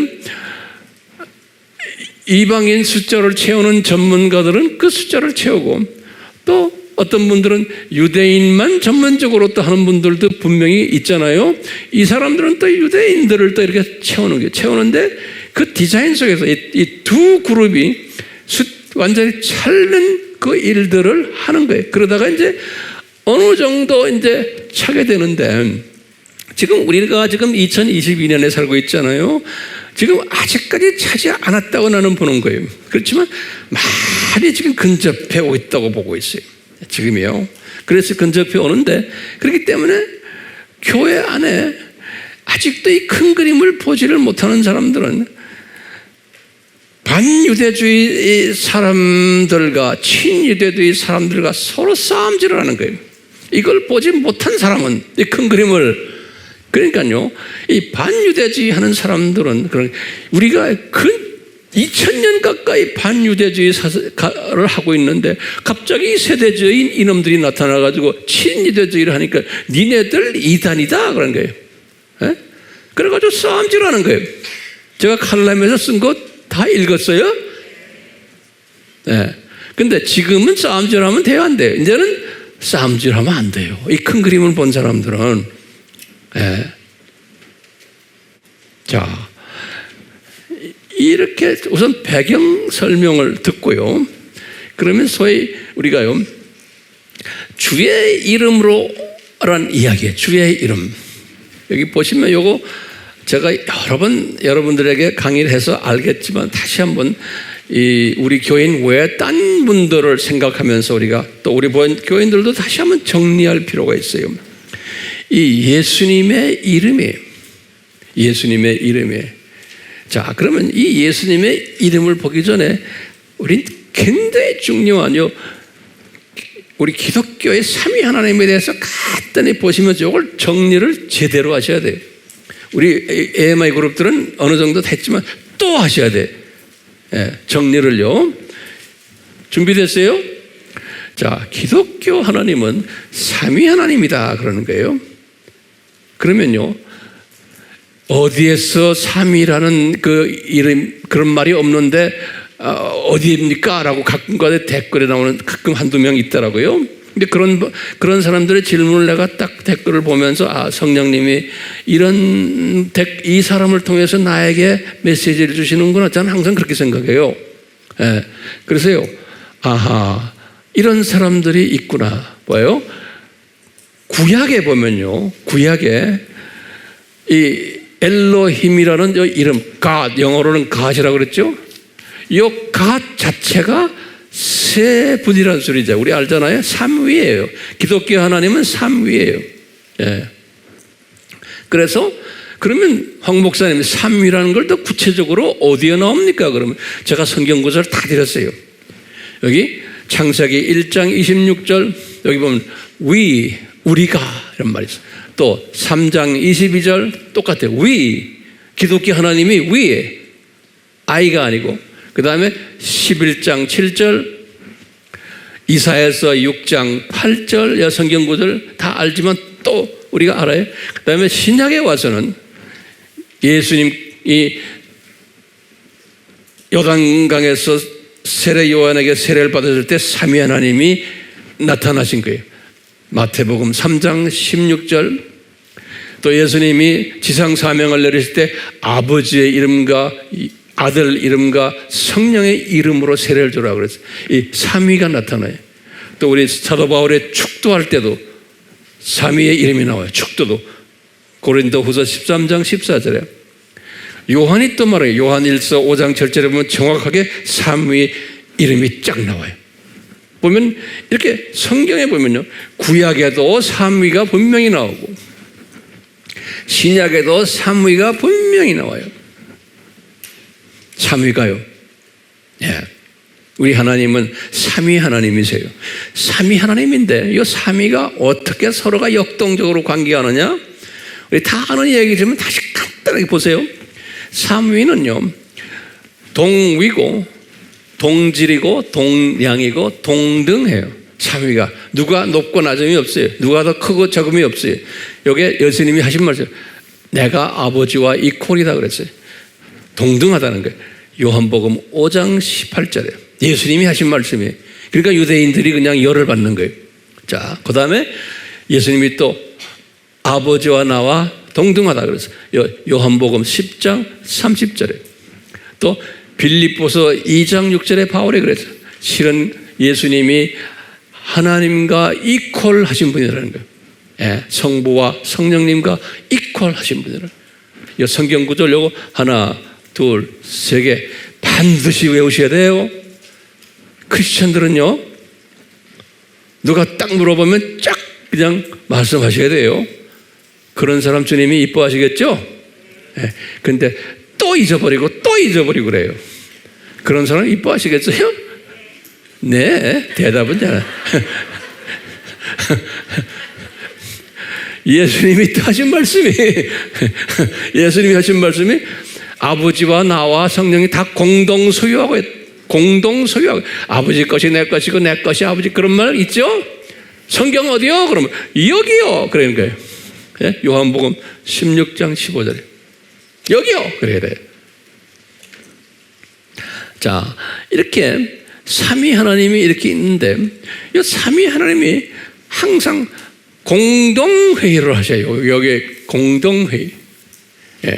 이방인 숫자를 채우는 전문가들은 그 숫자를 채우고 또 어떤 분들은 유대인만 전문적으로 또 하는 분들도 분명히 있잖아요. 이 사람들은 또 유대인들을 또 이렇게 채우는 거예요. 채우는데 그 디자인 속에서 이 두 그룹이 완전히 찰는 그 일들을 하는 거예요. 그러다가 이제 어느 정도 이제 차게 되는데 지금 우리가 지금 2022년에 살고 있잖아요. 지금 아직까지 차지 않았다고 나는 보는 거예요. 그렇지만 많이 지금 근접해 오고 있다고 보고 있어요. 지금이요. 그래서 근접해 오는데 그렇기 때문에 교회 안에 아직도 이 큰 그림을 보지를 못하는 사람들은 반유대주의 사람들과 친유대주의 사람들과 서로 싸움질을 하는 거예요. 이걸 보지 못한 사람은 이 큰 그림을 그러니까요, 이 반유대주의 하는 사람들은 우리가 2000년 가까이 반유대주의를 하고 있는데 갑자기 세대주의인 이놈들이 나타나가지고 친유대주의를 하니까 니네들 이단이다 그런 거예요. 예? 그래가지고 싸움질하는 거예요. 제가 칼럼에서 쓴 거 다 읽었어요? 예. 근데 지금은 싸움질하면 돼요, 안 돼요? 이제는 싸움질하면 안 돼요. 이 큰 그림을 본 사람들은. 예. 자, 이렇게 우선 배경 설명을 듣고요. 그러면 소위 우리가요, 주의 이름으로란 이야기예요. 주의 이름. 여기 보시면 요거 제가 여러 번 여러분들에게 강의를 해서 알겠지만 다시 한번 우리 교인 외에 딴 분들을 생각하면서 우리가 또 우리 교인들도 다시 한번 정리할 필요가 있어요. 이 예수님의 이름이에요. 자, 그러면 이 예수님의 이름을 보기 전에 우린 굉장히 중요한 우리 기독교의 삼위 하나님에 대해서 간단히 보시면서 이걸 정리를 제대로 하셔야 돼요. 우리 AMI 그룹들은 어느 정도 됐지만 또 하셔야 돼요. 예, 정리를요. 준비됐어요? 자, 기독교 하나님은 삼위 하나님이다 그러는 거예요. 그러면요, 어디에서 삼위라는 그 이름 그런 말이 없는데 어디입니까? 라고 가끔가다 댓글에 나오는 가끔 한두 명 있더라고요. 근데 그런 사람들의 질문을 내가 딱 댓글을 보면서 성령님이 이 사람을 통해서 나에게 메시지를 주시는구나. 저는 항상 그렇게 생각해요. 예. 그래서요, 이런 사람들이 있구나. 뭐예요? 구약에 보면요, 구약에 이 엘로힘이라는 이름, God, 영어로는 God이라고 그랬죠? 이 God 자체가 세 분이라는 소리죠. 우리 알잖아요. 삼위예요. 기독교 하나님은 삼위예요. 예. 그래서 그러면 황 목사님 삼위라는 걸 더 구체적으로 어디에 나옵니까? 그러면 제가 성경 구절을 다 드렸어요. 여기 창세기 1장 26절 여기 보면 우리가 이런 말이 있어요. 또 3장 22절 똑같아요. 기독교 하나님이 위에 I가 아니고, 그 다음에 11장 7절, 이사야서 6장 8절 성경 구절 다 알지만 또 우리가 알아요. 그 다음에 신약에 와서는 예수님이 요단강에서 요한에게 세례를 받았을 때 삼위 하나님이 나타나신 거예요. 마태복음 3장 16절, 또 예수님이 지상 사명을 내리실 때 아버지의 이름과 아들 이름과 성령의 이름으로 세례를 주라고 그랬어요. 이 삼위가 나타나요. 또 우리 사도 바울의 축도할 때도 삼위의 이름이 나와요. 축도도 고린도후서 13장 14절에 요한이 또 말해요. 요한 1서 5장 7절에 보면 정확하게 삼위 이름이 쫙 나와요. 보면 이렇게 성경에 보면요, 구약에도 삼위가 분명히 나오고 신약에도 삼위가 분명히 나와요. 삼위가요. 예. 우리 하나님은 삼위 하나님이세요. 삼위 하나님인데 이 삼위가 어떻게 서로가 역동적으로 관계하느냐? 우리 다 아는 얘기지만 다시 간단하게 보세요. 삼위는요, 동위고 동질이고 동량이고 동등해요. 삼위가 누가 높고 낮음이 없어요. 누가 더 크고 적음이 없어요. 이게 예수님이 하신 말씀, 내가 아버지와 이퀄이다 그랬어요. 동등하다는 거예요. 요한복음 5장 18절에 예수님이 하신 말씀이에요. 그러니까 유대인들이 그냥 열을 받는 거예요. 자, 그 다음에 예수님이 또 아버지와 나와 동등하다 그랬어요. 요한복음 10장 30절에 또 빌립보서 2장 6절에 바울이 그랬어요. 실은 예수님이 하나님과 이퀄 하신 분이라는 거예요. 예, 성부와 성령님과 이퀄 하신 분이라는 거예요. 성경 구절 요거 하나 둘 세 개 반드시 외우셔야 돼요. 크리스천들은요, 누가 딱 물어보면 쫙 그냥 말씀하셔야 돼요. 그런 사람 주님이 이뻐하시겠죠? 예, 근데 또 잊어버리고 그래요. 그런 사람 이뻐하시겠어요? 네, 대답은 잘. 예수님이 하신 말씀이 아버지와 나와 성령이 다 공동 소유하고 아버지 것이 내 것이고 내 것이 아버지, 그런 말 있죠? 성경 어디요? 그러면 여기요. 그러는 거예요. 예? 요한복음 16장 15절에 여기요. 그래야 돼요. 자, 이렇게 삼위 하나님이 이렇게 있는데 이 삼위 하나님이 항상 공동회의를 하셔요. 여기 공동회의. 예.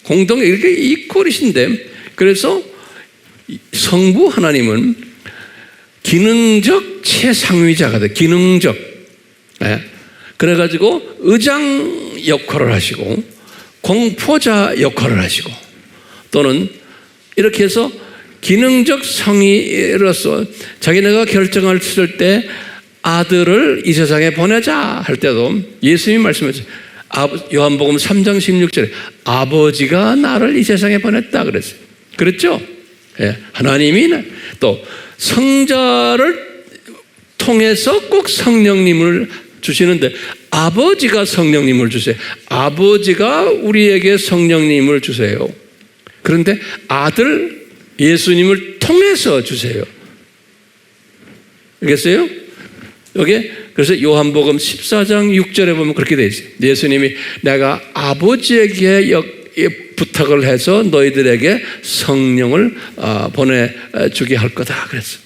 공동회의 이렇게 이퀄이신데, 그래서 성부 하나님은 기능적 최상위자가 돼. 기능적. 예. 그래가지고 의장 역할을 하시고 공포자 역할을 하시고, 또는 이렇게 해서 기능적 성의로서 자기네가 결정을 쓸 때 아들을 이 세상에 보내자 할 때도 예수님이 말씀하셨어요. 요한복음 3장 16절에 아버지가 나를 이 세상에 보냈다 그랬어요. 그렇죠? 예, 하나님이 또 성자를 통해서 꼭 성령님을 주시는데 아버지가 성령님을 주세요. 아버지가 우리에게 성령님을 주세요. 그런데 아들 예수님을 통해서 주세요. 알겠어요? 여기 그래서 요한복음 14장 6절에 보면 그렇게 되어 있어요. 예수님이 내가 아버지에게 부탁을 해서 너희들에게 성령을 보내주게 할 거다 그랬어.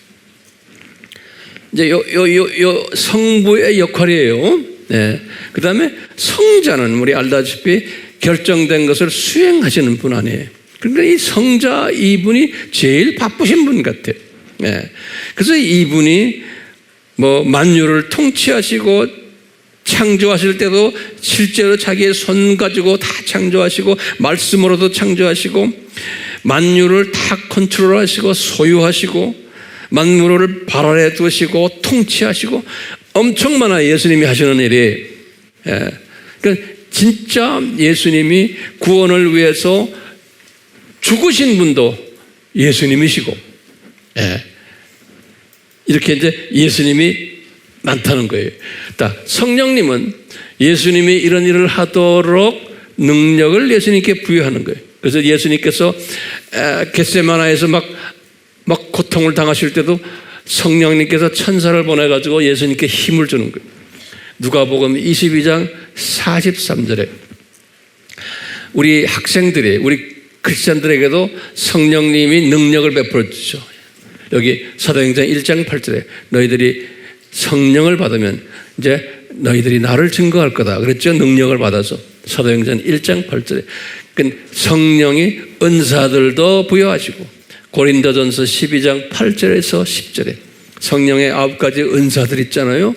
이제 요 성부의 역할이에요. 네. 그 다음에 성자는 우리 알다시피 결정된 것을 수행하시는 분 아니에요. 그러니까 이 성자 이분이 제일 바쁘신 분 같아요. 네. 그래서 이분이 뭐 만유를 통치하시고 창조하실 때도 실제로 자기의 손 가지고 다 창조하시고 말씀으로도 창조하시고 만유를 다 컨트롤하시고 소유하시고 만물을 발 아래 두시고 통치하시고 엄청 많아요. 예수님이 하시는 일이. 예. 그러니까 진짜 예수님이 구원을 위해서 죽으신 분도 예수님이시고, 예. 이렇게 이제 예수님이 많다는 거예요. 성령님은 예수님이 이런 일을 하도록 능력을 예수님께 부여하는 거예요. 그래서 예수님께서 겟세마나에서 막 고통을 당하실 때도 성령님께서 천사를 보내가지고 예수님께 힘을 주는 거예요. 누가복음 22장 43절에 우리 학생들이, 우리 크리스찬들에게도 성령님이 능력을 베풀어 주죠. 여기 사도행전 1장 8절에 너희들이 성령을 받으면 이제 너희들이 나를 증거할 거다 그랬죠. 능력을 받아서 사도행전 1장 8절에 성령이 은사들도 부여하시고 고린도전서 12장 8절에서 10절에 성령의 9가지 은사들 있잖아요.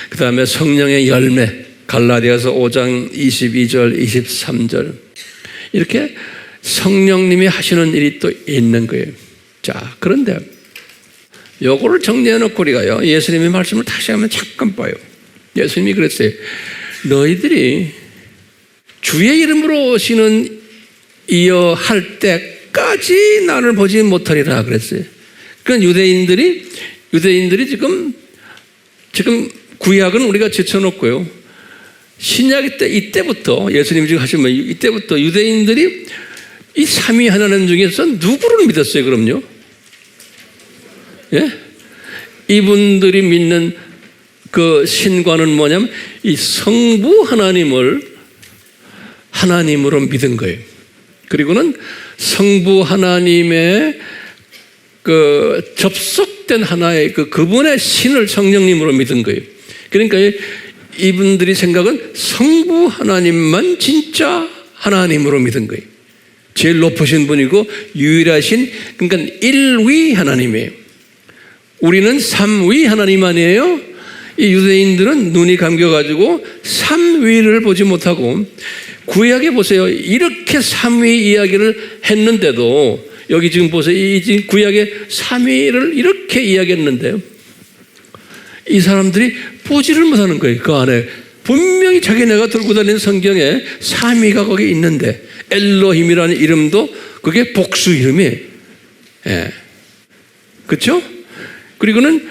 그 다음에 성령의 열매 갈라디아서 5장 22절 23절 이렇게 성령님이 하시는 일이 또 있는 거예요. 자, 그런데 요거를 정리해 놓고 우리가요 예수님의 말씀을 다시 한번 잠깐 봐요. 예수님이 그랬어요. 너희들이 주의 이름으로 오시는 이어 할 때까지 나를 보지 못하리라 그랬어요. 그러니까 유대인들이 지금 구약은 우리가 제쳐놓고요. 신약 때 이때부터 예수님이 지금 하시면 이때부터 유대인들이 이 삼위 하나님 중에서 누구를 믿었어요? 그럼요. 예? 이분들이 믿는 그 신과는 뭐냐면 이 성부 하나님을 하나님으로 믿은 거예요. 그리고는 성부 하나님의 그 접속된 하나의 그분의 신을 성령님으로 믿은 거예요. 그러니까 이분들이 생각은 성부 하나님만 진짜 하나님으로 믿은 거예요. 제일 높으신 분이고 유일하신, 그러니까 일위 하나님이에요. 우리는 삼위 하나님 아니에요? 이 유대인들은 눈이 감겨가지고 삼위를 보지 못하고 구약에 보세요. 이렇게 삼위 이야기를 했는데도 여기 지금 보세요. 이 구약에 삼위를 이렇게 이야기했는데요. 이 사람들이 보지를 못하는 거예요. 그 안에 분명히 자기네가 들고 다니는 성경에 삼위가 거기 있는데 엘로힘이라는 이름도 그게 복수 이름이에요. 예. 그렇죠? 그리고는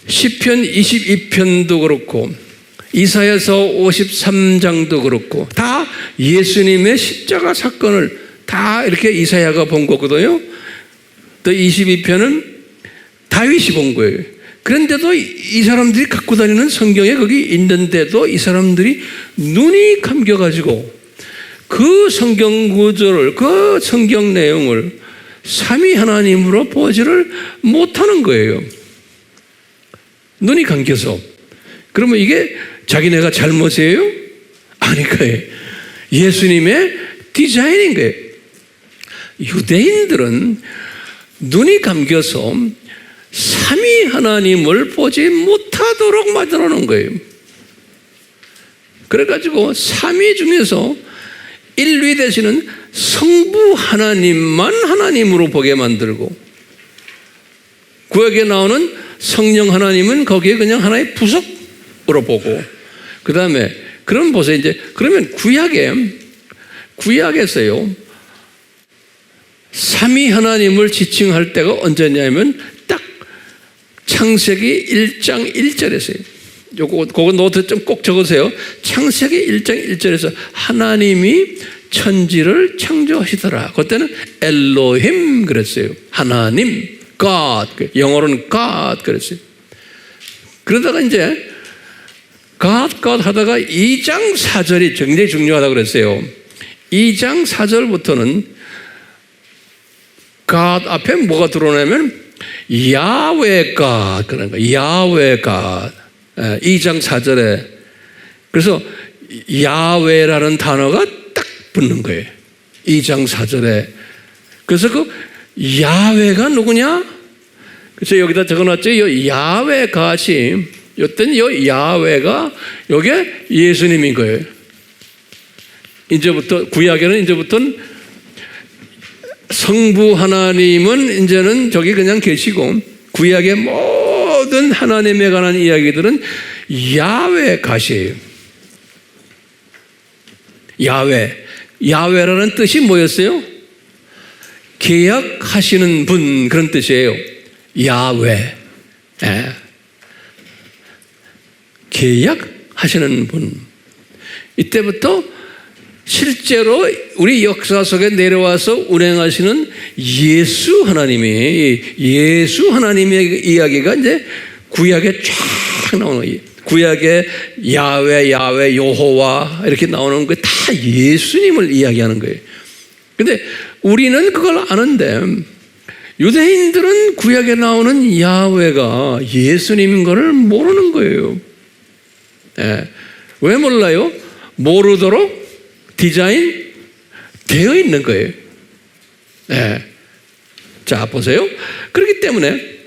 시편 22편도 그렇고 이사야서 53장도 그렇고 다 예수님의 십자가 사건을 다 이렇게 이사야가 본 거거든요. 또 22편은 다윗이 본 거예요. 그런데도 이 사람들이 갖고 다니는 성경에 거기 있는데도 이 사람들이 눈이 감겨가지고 그 성경 구절을, 그 성경 내용을 삼위 하나님으로 보지를 못하는 거예요. 눈이 감겨서. 그러면 이게 자기네가 잘못이에요? 아닐 거예요. 예수님의 디자인인 거예요. 유대인들은 눈이 감겨서 삼위 하나님을 보지 못하도록 만들어 놓은 거예요. 그래가지고 삼위 중에서 일위 되시는 성부 하나님만 하나님으로 보게 만들고 구약에 나오는 성령 하나님은 거기에 그냥 하나의 부속으로 보고 그 다음에 그럼 보세요. 이제 그러면 구약에서요 삼위 하나님을 지칭할 때가 언제냐면 딱 창세기 1장 1절에서요. 그거 노트 좀 꼭 적으세요. 창세기 1장 1절에서 하나님이 천지를 창조하시더라. 그때는 엘로힘 그랬어요. 하나님, God. 영어로는 God 그랬어요. 그러다가 이제 God 하다가 2장 4절이 굉장히 중요하다고 그랬어요. 2장 4절부터는 God 앞에 뭐가 들어오냐면 야훼 God 그런 거예요. 야훼 God. 2장 4절에 그래서 야훼라는 단어가 딱 붙는 거예요. 2장 4절에. 그래서 그 야훼가 누구냐? 그래서 여기다 적어놨죠. 이 야훼 God이 어떤 이 야훼가 이게 예수님인 거예요. 이제부터 구약에는 이제부터는 성부 하나님은 이제는 저기 그냥 계시고 구약의 모든 하나님에 관한 이야기들은 야훼 God이에요. 야훼라는 뜻이 뭐였어요? 계약하시는 분 그런 뜻이에요. 야훼. 계약하시는 분. 이때부터 실제로 우리 역사 속에 내려와서 운행하시는 예수 하나님의 이야기가 이제 구약에 쫙 나오는 거예요. 구약에 야훼, 여호와 이렇게 나오는 게 다 예수님을 이야기하는 거예요. 근데 우리는 그걸 아는데 유대인들은 구약에 나오는 야훼가 예수님인 것을 모르는 거예요. 왜 몰라요? 모르도록 디자인 되어 있는 거예요. 자, 보세요. 그렇기 때문에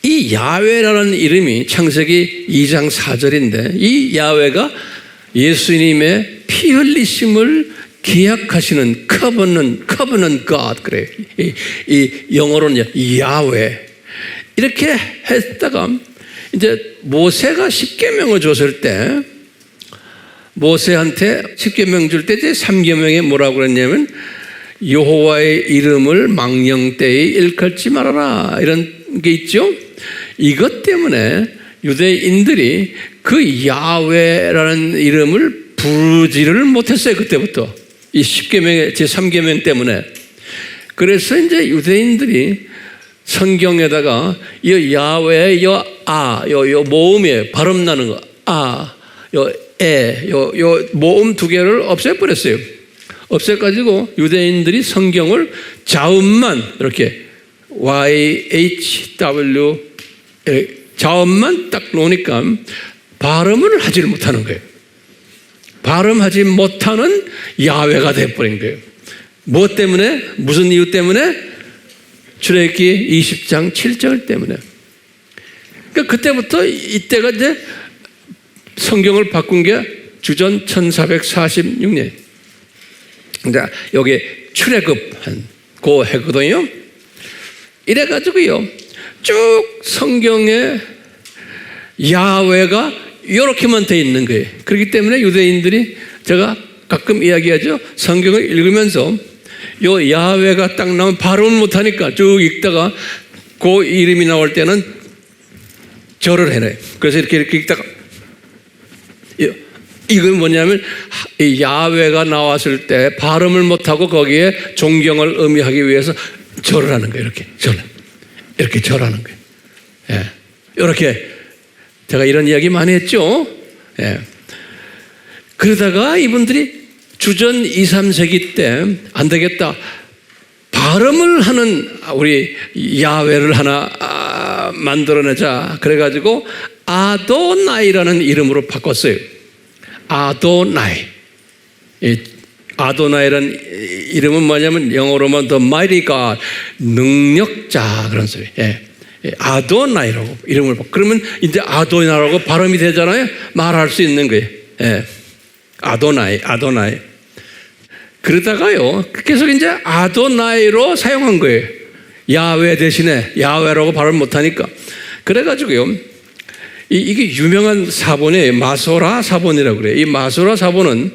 이 야훼라는 이름이 창세기 2장 4절인데 이 야훼가 예수님의 피 흘리심을 계약하시는 covenant God 그래요. 이 영어로는 야훼 이렇게 했다가 이제 모세가 십계명을 줬을 때 모세한테 십계명 줄 때 이제 3계명에 뭐라고 그랬냐면 여호와의 이름을 망령되이 일컬지 말아라 이런 게 있죠. 이것 때문에 유대인들이 그 야훼라는 이름을 부르지를 못했어요. 그때부터 이 10계명의 제3계명 때문에. 그래서 이제 유대인들이 성경에다가 이 야훼의 요 모음에 발음 나는 거 요 모음 두 개를 없애버렸어요. 없애가지고 유대인들이 성경을 자음만 이렇게 YHW 자음만 딱 놓으니까 발음을 하지를 못하는 거예요. 발음하지 못하는 야훼가 되어버린 거예요. 뭐 때문에? 무슨 이유 때문에? 출애굽기 20장 7절 때문에. 그러니까 그때부터 이때가 이제 성경을 바꾼 게 주전 1446년. 그러니까 여기 출애굽한 그 해거든요. 이래가지고요 쭉 성경에 야훼가 이렇게만 돼 있는 거예요. 그렇기 때문에 유대인들이 제가 가끔 이야기하죠. 성경을 읽으면서 요 야훼가 딱 나오면 발음을 못하니까 쭉 읽다가 그 이름이 나올 때는 절을 해놔요. 그래서 이렇게 읽다가 이건 뭐냐면 이 야훼가 나왔을 때 발음을 못하고 거기에 존경을 의미하기 위해서 절을 하는 거예요. 이렇게 절하는 거예요. 이렇게 제가 이런 이야기 많이 했죠. 그러다가 이분들이 주전 2, 3세기 때 안 되겠다. 발음을 하는 우리 야훼를 하나 만들어내자. 그래가지고 아도나이라는 이름으로 바꿨어요. 아도나이. 아도나이라는 이름은 뭐냐면 영어로만 The Mighty God, 능력자 그런 소리. 아도나이라고 이름을 바꿔. 그러면 이제 아도나이라고 발음이 되잖아요. 말할 수 있는 거예요. 아도나이. 그러다가요 계속 이제 아도나이로 사용한 거예요. 야훼 대신에 야훼라고 발음 못하니까. 그래가지고요 이게 유명한 사본이에요. 마소라 사본이라고 그래요. 이 마소라 사본은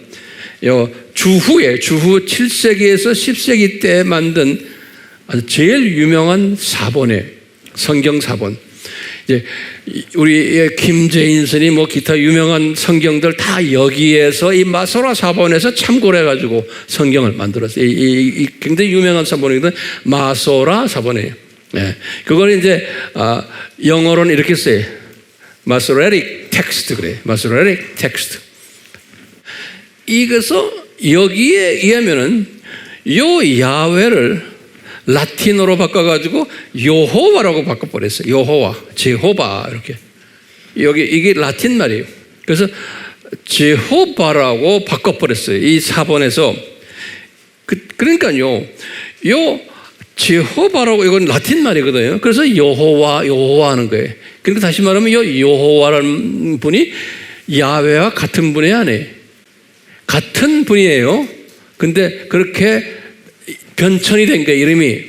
주후 7세기에서 10세기 때 만든 아주 제일 유명한 사본이에요. 성경 사본. 이제 우리 김재인 스님 뭐 기타 유명한 성경들 다 여기에서 이 마소라 사본에서 참고를 해가지고 성경을 만들었어요. 이 굉장히 유명한 사본이거든. 마소라 사본이에요. 그걸 이제 영어로는 이렇게 써요. 마소레릭 텍스트 그래요. 마소레릭 텍스트. 이것서 여기에 의하면은 요 야훼를 라틴어로 바꿔가지고 여호와라고 바꿔버렸어요. 여호와, 제호바 이렇게. 여기 이게 라틴 말이에요. 그래서 제호바라고 바꿔버렸어요. 이 4번에서. 그러니까요, 요 제호바라고 이건 라틴 말이거든요. 그래서 여호와 하는 거예요. 그러니까 다시 말하면 요 여호와라는 분이 야훼와 같은 분이 아니에요. 같은 분이에요. 근데 그렇게 변천이 된 거예요, 이름이.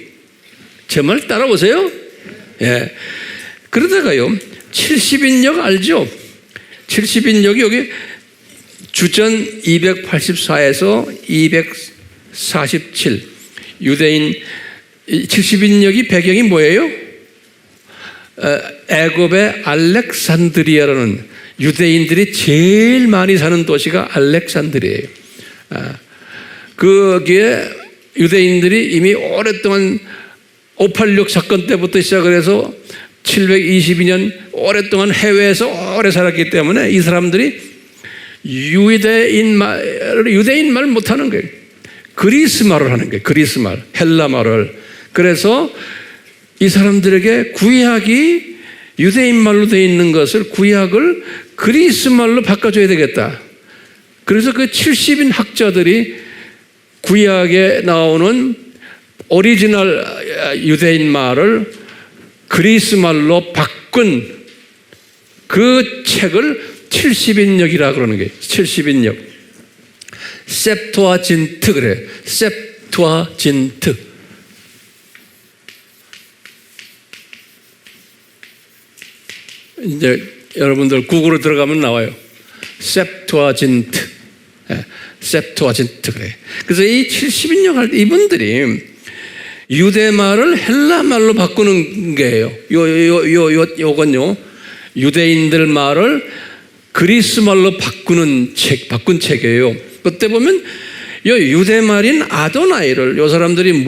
제 말 따라오세요? 예. 그러다가요, 70인역 알죠? 70인역이 여기 주전 284에서 247 유대인 70인역이 배경이 뭐예요? 애굽의 알렉산드리아라는 유대인들이 제일 많이 사는 도시가 알렉산드리아예요. 거기에 유대인들이 이미 오랫동안 586 사건 때부터 시작을 해서 722년 오랫동안 해외에서 오래 살았기 때문에 이 사람들이 유대인 말 못하는 거예요. 그리스 말을 하는 거예요. 그리스 말, 헬라 말을. 그래서 이 사람들에게 구약이 유대인 말로 되어 있는 것을 구약을 그리스 말로 바꿔줘야 되겠다. 그래서 그 70인 학자들이 구약에 나오는 오리지널 유대인 말을 그리스 말로 바꾼 그 책을 70인역이라 그러는 거예요. 70인역. 셉투아진트 그래요. 셉투아진트. 이제 여러분들 구글에 들어가면 나와요. 셉투아진트. 셉투아진트 그래. 그래서 이 70인역 할 때 이분들이 유대 말을 헬라 말로 바꾸는 게예요. 요건요. 유대인들 말을 그리스 말로 바꾼 책이에요. 그때 보면 요 유대 말인 아도나이를 요 사람들이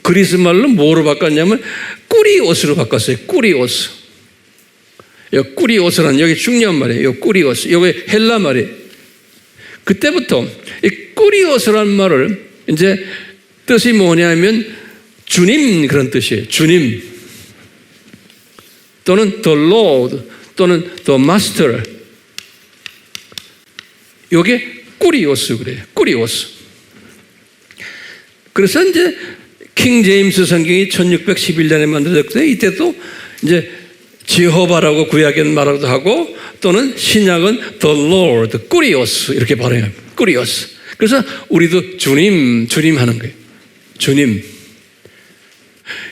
그리스 말로 뭐로 바꿨냐면 꾸리오스로 바꿨어요. 꾸리오스. 요 꾸리오스라는 여기 중요한 말이에요. 요 꾸리오스. 요게 헬라 말이에요. 그때부터 이 꾸리오스라는 말을 이제 뜻이 뭐냐면 주님 그런 뜻이에요. 주님 또는 the Lord 또는 the Master. 이게 꾸리오스 그래요. 꾸리오스. 그래서 이제 킹 제임스 성경이 1611년에 만들어졌는데 이때도 이제 제호바라고 구약에 말하기도 하고 또는 신약은 the Lord, 꾸리오스 이렇게 발음해요. 꾸리오스. 그래서 우리도 주님 하는 거예요. 주님.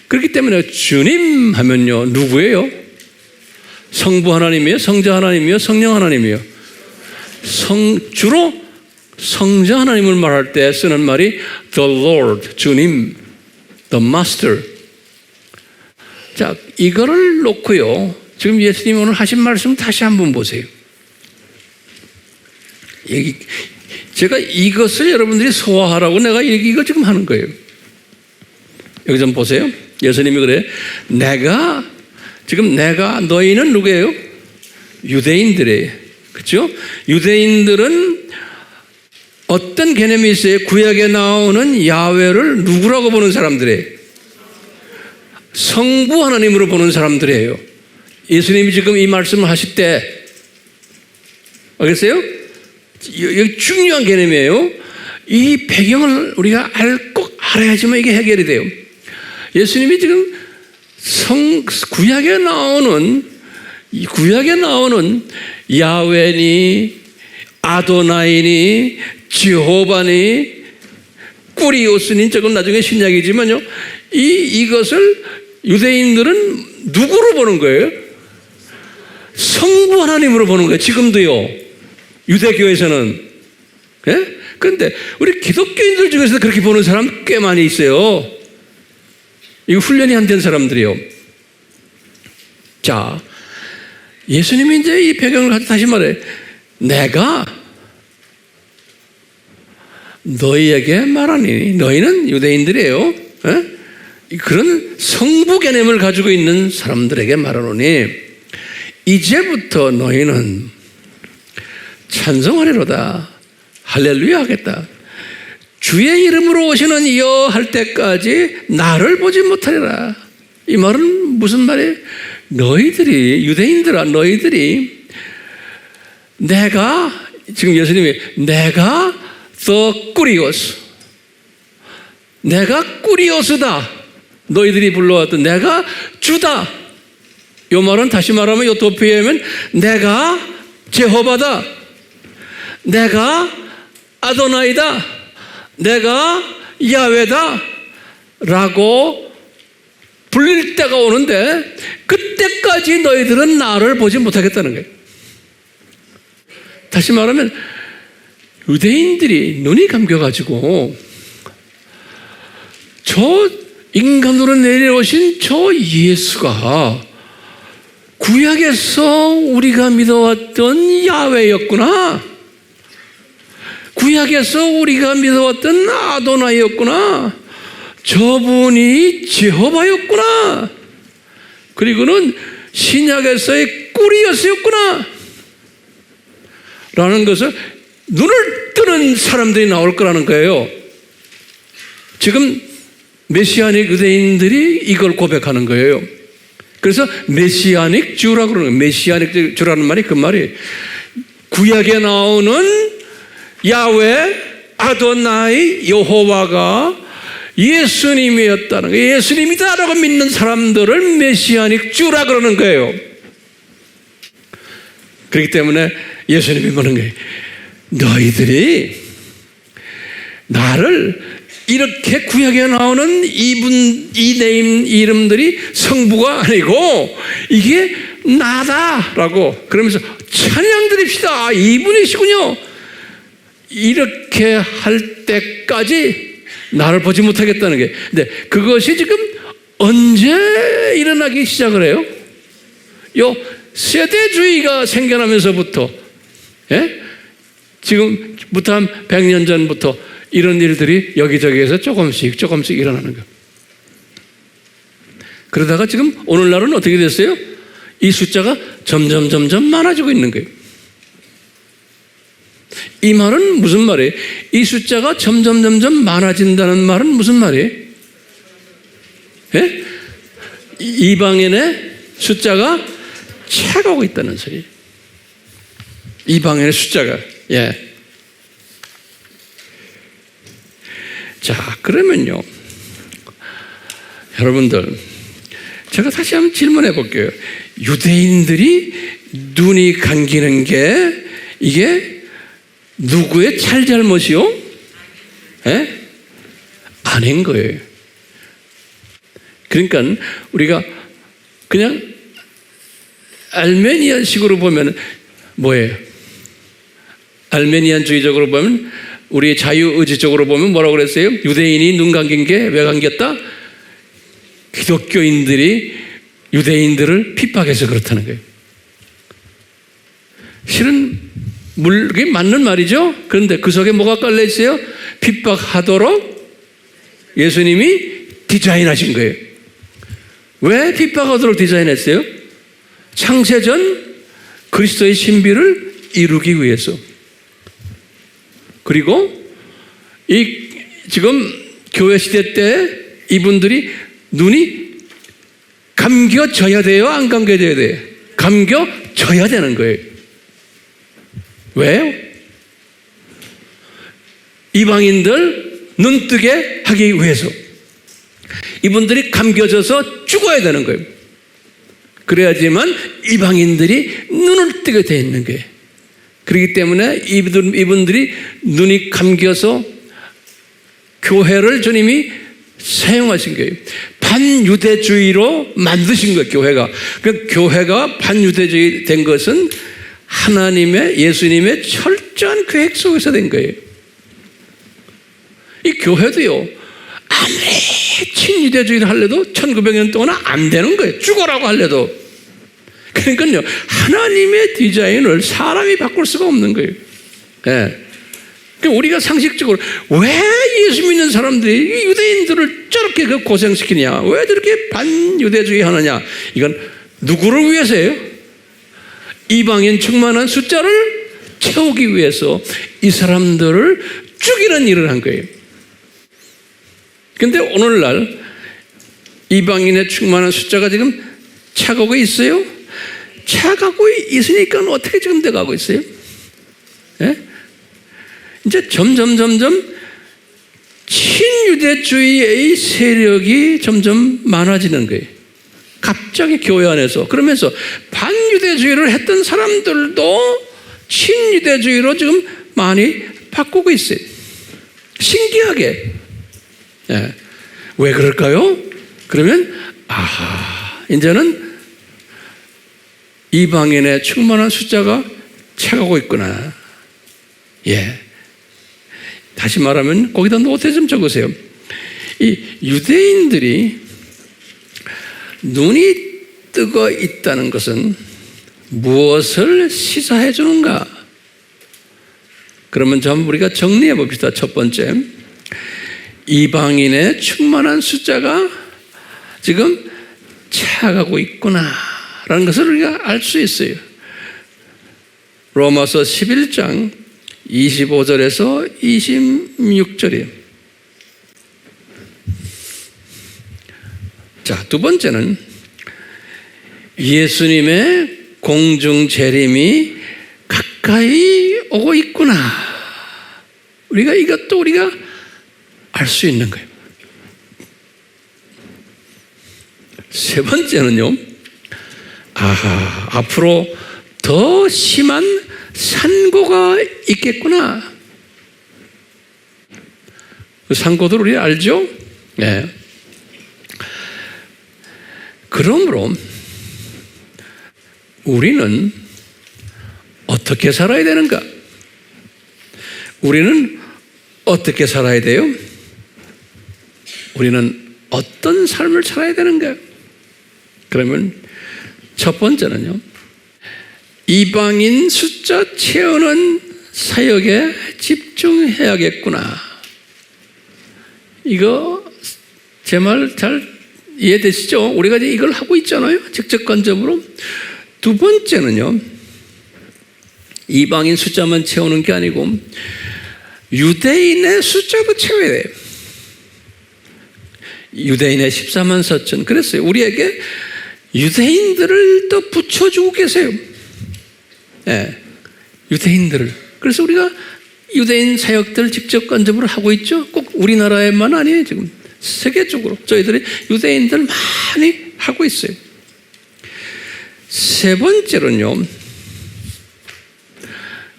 그렇기 때문에 주님 하면요 누구예요? 성부 하나님이에요? 성자 하나님이에요? 성령 하나님이에요? 주로 성자 하나님을 말할 때 쓰는 말이 the Lord, 주님, the Master. 자, 이거를 놓고요. 지금 예수님 오늘 하신 말씀 다시 한번 보세요. 제가 이것을 여러분들이 소화하라고 내가 이거 지금 하는 거예요. 여기 좀 보세요. 예수님이 그래. 너희는 누구예요? 유대인들이에요. 그렇죠? 유대인들은 어떤 개념이 있어요? 구약에 나오는 야훼를 누구라고 보는 사람들이에요? 성부 하나님으로 보는 사람들이에요. 예수님이 지금 이 말씀을 하실 때 알겠어요? 여기 중요한 개념이에요. 이 배경을 우리가 꼭 알아야지만 이게 해결이 돼요. 예수님이 지금 구약에 나오는 야훼니 아도나이니 지호바니 꾸리오스니 조금 나중에 신약이지만요. 이것을 유대인들은 누구로 보는 거예요? 성부 하나님으로 보는 거예요. 지금도요. 유대교에서는. 예? 그런데 우리 기독교인들 중에서 그렇게 보는 사람 꽤 많이 있어요. 이거 훈련이 안 된 사람들이요. 자, 예수님이 이제 이 배경을 가지고 다시 말해. 내가 너희에게 말하니, 너희는 유대인들이에요. 에? 그런 성부 개념을 가지고 있는 사람들에게 말하노니 이제부터 너희는 찬송하리로다. 할렐루야 하겠다. 주의 이름으로 오시는 이여 할 때까지 나를 보지 못하리라. 이 말은 무슨 말이에요? 너희들이, 유대인들아, 너희들이 내가, 지금 예수님이 내가 더 꾸리오스, 내가 꾸리오스다, 너희들이 불러왔던 내가 주다. 이 말은 다시 말하면, 이 도표에 하면 내가 제호바다, 내가 아도나이다, 내가 야훼다 라고 불릴 때가 오는데, 그때까지 너희들은 나를 보지 못하겠다는 거예요. 다시 말하면 유대인들이 눈이 감겨가지고 저 인간으로 내려오신 저 예수가 구약에서 우리가 믿어왔던 야훼였구나, 구약에서 우리가 믿어왔던 아도나이였구나, 저분이 제호바였구나, 그리고는 신약에서의 꾸리오스였구나 라는 것을 눈을 뜨는 사람들이 나올 거라는 거예요. 지금 메시아닉 유대인들이 이걸 고백하는 거예요. 그래서 메시아닉 주라고 그러는 거예요. 메시아닉 주라는 말이 그 말이에요. 구약에 나오는 야훼, 아도나이, 여호와가 예수님이었다는 거예요. 예수님이다라고 믿는 사람들을 메시아닉 주라 그러는 거예요. 그렇기 때문에 예수님이 뭐는 거예요? 너희들이 나를 이렇게 구약에 나오는 이 네임 이름들이 성부가 아니고 이게 나다라고 그러면서 찬양 드립시다, 이분이시군요, 이렇게 할 때까지 나를 보지 못하겠다는 게. 근데 그것이 지금 언제 일어나기 시작을 해요? 요 세대주의가 생겨나면서부터, 예? 지금부터 한 100년 전부터 이런 일들이 여기저기에서 조금씩 일어나는 거예요. 그러다가 지금 오늘날은 어떻게 됐어요? 이 숫자가 점점 많아지고 있는 거예요. 이 말은 무슨 말이에요? 이 숫자가 점점 많아진다는 말은 무슨 말이에요? 예? 이방인의 숫자가 차가고 있다는 소리예요. 이방인의 숫자가. 예. 자, 그러면요, 여러분들, 제가 다시 한번 질문해 볼게요. 유대인들이 눈이 감기는 게 이게 누구의 잘잘못이요? 예? 아닌 거예요. 그러니까 우리가 그냥 알메니안식으로 보면 뭐예요? 알메니안주의적으로 보면, 우리 자유의지적으로 보면 뭐라고 그랬어요? 유대인이 눈 감긴 게 왜 감겼다? 기독교인들이 유대인들을 핍박해서 그렇다는 거예요. 실은 그게 맞는 말이죠. 그런데 그 속에 뭐가 깔려 있어요? 핍박하도록 예수님이 디자인하신 거예요. 왜 핍박하도록 디자인했어요? 창세전 그리스도의 신비를 이루기 위해서. 그리고 지금 교회 시대 때 이분들이 눈이 감겨져야 돼요? 안 감겨져야 돼요? 감겨져야 되는 거예요. 왜요? 이방인들 눈뜨게 하기 위해서. 이분들이 감겨져서 죽어야 되는 거예요. 그래야지만 이방인들이 눈을 뜨게 되어 있는 거예요. 그렇기 때문에 이분들이 눈이 감겨서 교회를 주님이 사용하신 거예요. 반유대주의로 만드신 거예요, 교회가. 그 교회가 반유대주의 된 것은 하나님의, 예수님의 철저한 계획 속에서 된 거예요. 이 교회도요, 아무리 친유대주의를 하려도 1900년 동안은 안 되는 거예요. 죽어라고 하려도. 그러니까요, 하나님의 디자인을 사람이 바꿀 수가 없는 거예요. 예. 그러니까 우리가 상식적으로 왜 예수 믿는 사람들이 유대인들을 저렇게 고생시키냐, 왜 저렇게 반유대주의 하느냐, 이건 누구를 위해서예요? 이방인 충만한 숫자를 채우기 위해서 이 사람들을 죽이는 일을 한 거예요. 근데 오늘날 이방인의 충만한 숫자가 지금 차가고 있어요? 차가고 있으니까 어떻게 지금 돼가고 있어요? 예? 이제 점점 친유대주의의 세력이 점점 많아지는 거예요. 갑자기 교회 안에서. 그러면서 반유대주의를 했던 사람들도 친유대주의로 지금 많이 바꾸고 있어요. 신기하게. 예. 왜 그럴까요? 그러면 이제는 이방인의 충만한 숫자가 차가고 있구나. 예. 다시 말하면 거기다 노트 좀 적으세요. 이 유대인들이 눈이 뜨고 있다는 것은 무엇을 시사해 주는가? 그러면 좀 우리가 정리해 봅시다. 첫 번째, 이방인의 충만한 숫자가 지금 차가고 있구나라는 것을 우리가 알 수 있어요. 로마서 11장 25절에서 26절이에요. 자, 두 번째는 예수님의 공중 재림이 가까이 오고 있구나. 이것도 우리가 알 수 있는 거예요. 세 번째는요, 앞으로 더 심한 산고가 있겠구나. 그 산고들 우리 알죠? 네. 그러므로 우리는 어떻게 살아야 되는가? 우리는 어떻게 살아야 돼요? 우리는 어떤 삶을 살아야 되는가? 그러면 첫 번째는요, 이방인 숫자 채우는 사역에 집중해야겠구나. 이거 제 말 잘 이해되시죠? 우리가 이제 이걸 하고 있잖아요. 직접간접으로. 두 번째는요, 이방인 숫자만 채우는 게 아니고 유대인의 숫자도 채워야 돼요. 유대인의 14만 4천. 그랬어요. 우리에게 유대인들을 또 붙여주고 계세요. 네, 유대인들을. 그래서 우리가 유대인 사역들 직접 간접으로 하고 있죠. 꼭 우리나라에만 아니에요. 지금 세계적으로 저희들이 유대인들 많이 하고 있어요. 세 번째로는요,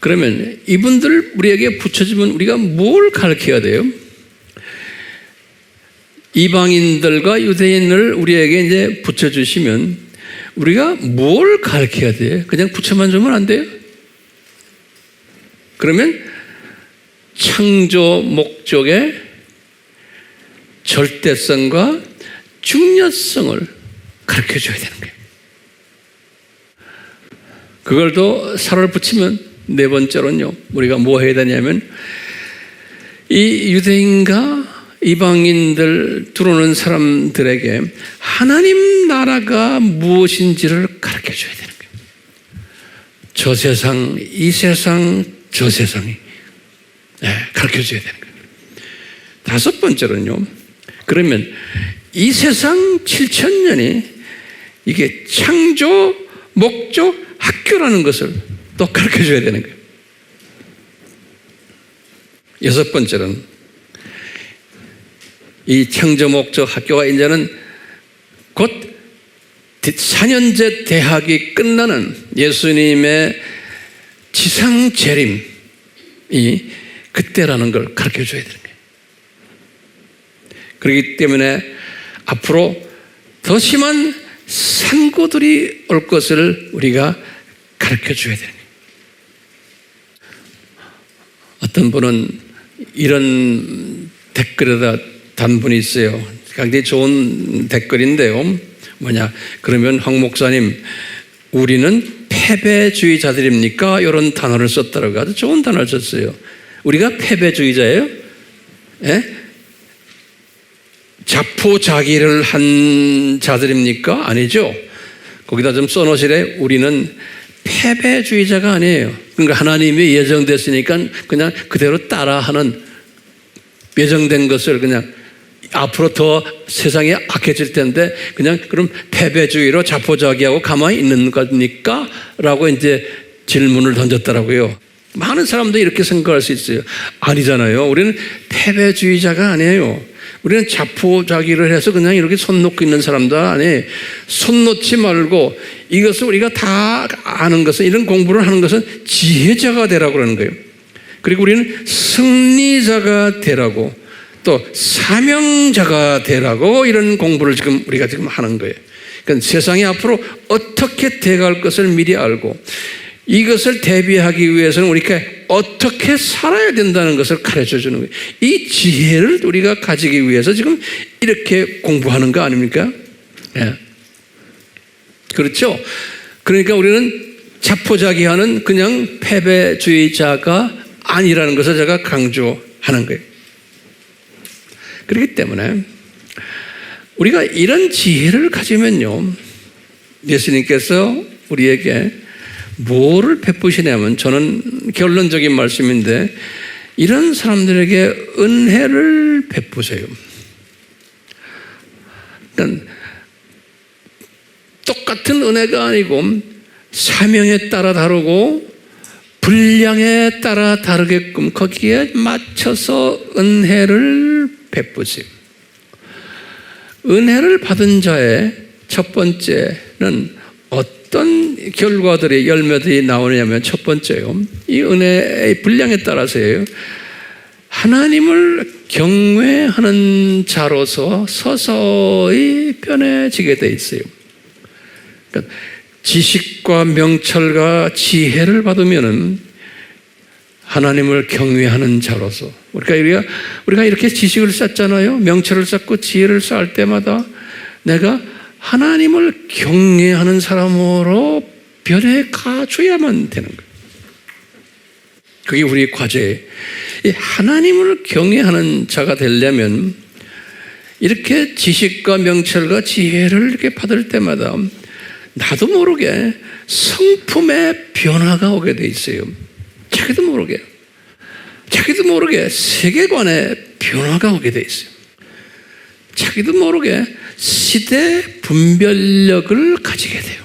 그러면 이분들 우리에게 붙여주면 우리가 뭘 가르쳐야 돼요? 이방인들과 유대인을 우리에게 이제 붙여주시면 우리가 뭘 가르쳐야 돼요? 그냥 붙여만 주면 안 돼요? 그러면 창조 목적의 절대성과 중요성을 가르쳐줘야 되는 거예요. 그걸 또 살을 붙이면 네 번째로는요, 우리가 뭐 해야 되냐면 이 유대인과 이방인들 들어오는 사람들에게 하나님 나라가 무엇인지를 가르쳐줘야 되는 거예요. 저 세상, 이 세상, 저 세상이 가르쳐줘야 되는 거예요. 다섯 번째로는요, 그러면 이 세상 7,000년이 이게 창조 목적 학교라는 것을 또 가르쳐줘야 되는 거예요. 여섯 번째는 이 창조 목적 학교가 이제는 곧 4년제 대학이 끝나는 예수님의 지상 재림이 그때라는 걸 가르쳐줘야 되는 거예요. 그렇기 때문에 앞으로 더 심한 산고들이 올 것을 우리가 가르쳐줘야 되는 거예요. 어떤 분은 이런 댓글에다 단 분이 있어요. 굉장히 좋은 댓글인데요. 그러면 황 목사님, 우리는 패배주의자들입니까? 이런 단어를 썼더라고요. 아주 좋은 단어를 썼어요. 우리가 패배주의자예요? 예? 자포자기를 한 자들입니까? 아니죠. 거기다 좀 써놓으시래. 우리는 패배주의자가 아니에요. 그러니까 하나님이 예정됐으니까 그냥 그대로 따라하는, 예정된 것을 그냥 앞으로 더 세상이 악해질 텐데 그냥 그럼 패배주의로 자포자기하고 가만히 있는 겁니까? 라고 이제 질문을 던졌더라고요. 많은 사람들이 이렇게 생각할 수 있어요. 아니잖아요. 우리는 패배주의자가 아니에요. 우리는 자포자기를 해서 그냥 이렇게 손 놓고 있는 사람도 아니에요. 손 놓지 말고 이것을 우리가 다 아는 것은, 이런 공부를 하는 것은 지혜자가 되라고 그러는 거예요. 그리고 우리는 승리자가 되라고, 또 사명자가 되라고 이런 공부를 우리가 지금 하는 거예요. 그러니까 세상이 앞으로 어떻게 돼갈 것을 미리 알고 이것을 대비하기 위해서는 우리가 어떻게 살아야 된다는 것을 가르쳐 주는 거예요. 이 지혜를 우리가 가지기 위해서 지금 이렇게 공부하는 거 아닙니까? 예. 그렇죠? 그러니까 우리는 자포자기하는 그냥 패배주의자가 아니라는 것을 제가 강조하는 거예요. 그렇기 때문에 우리가 이런 지혜를 가지면요, 예수님께서 우리에게 뭐를 베푸시냐면, 저는 결론적인 말씀인데, 이런 사람들에게 은혜를 베푸세요. 그러니까 똑같은 은혜가 아니고 사명에 따라 다르고 분량에 따라 다르게끔 거기에 맞춰서 은혜를 베푸세요. 은혜를 받은 자의 첫 번째는 어떤 결과들이, 열매들이 나오냐면, 첫 번째요, 이 은혜의 분량에 따라서예요. 하나님을 경외하는 자로서 서서히 변해지게 돼 있어요. 그러니까 지식과 명철과 지혜를 받으면은 하나님을 경외하는 자로서, 우리가 이렇게 지식을 쌓잖아요. 명철을 쌓고 지혜를 쌓을 때마다 내가 하나님을 경외하는 사람으로 변해 가줘야만 되는 거예요. 그게 우리의 과제예요. 이 하나님을 경외하는 자가 되려면 이렇게 지식과 명철과 지혜를 이렇게 받을 때마다 나도 모르게 성품의 변화가 오게 돼 있어요. 자기도 모르게 세계관의 변화가 오게 돼 있어요. 자기도 모르게 시대 분별력을 가지게 돼요.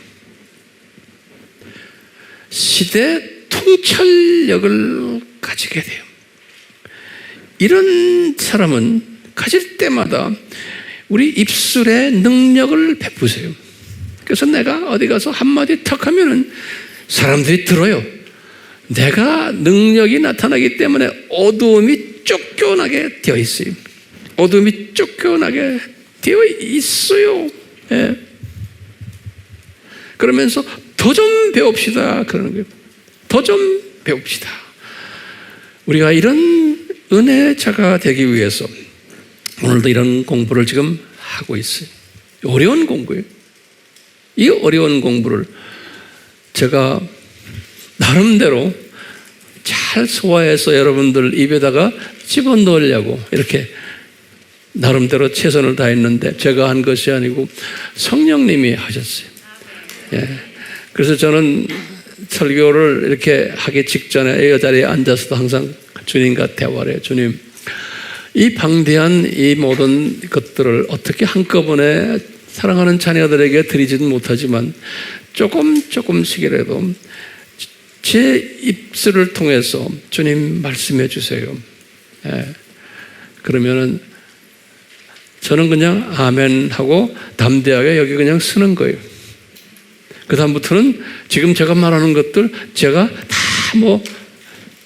시대 통찰력을 가지게 돼요. 이런 사람은 가질 때마다 우리 입술에 능력을 베푸세요. 그래서 내가 어디 가서 한마디 턱 하면은 사람들이 들어요. 내가 능력이 나타나기 때문에 어두움이 쫓겨나게 되어 있어요. 어둠이 쫓겨나게 되어 있어요. 예. 그러면서 더 좀 배웁시다 그러는 거예요. 더 좀 배웁시다. 우리가 이런 은혜자가 되기 위해서 오늘도 이런 공부를 지금 하고 있어요. 어려운 공부예요. 이 어려운 공부를 제가 나름대로 잘 소화해서 여러분들 입에다가 집어넣으려고 이렇게 나름대로 최선을 다했는데, 제가 한 것이 아니고 성령님이 하셨어요. 예. 그래서 저는 설교를 이렇게 하기 직전에 이 자리에 앉아서도 항상 주님과 대화를 해요. 주님, 이 방대한 이 모든 것들을 어떻게 한꺼번에 사랑하는 자녀들에게 드리지는 못하지만 조금씩이라도 제 입술을 통해서 주님 말씀해 주세요. 예. 그러면은 저는 그냥 아멘 하고 담대하게 여기 그냥 쓰는 거예요. 그 다음부터는 지금 제가 말하는 것들 제가 다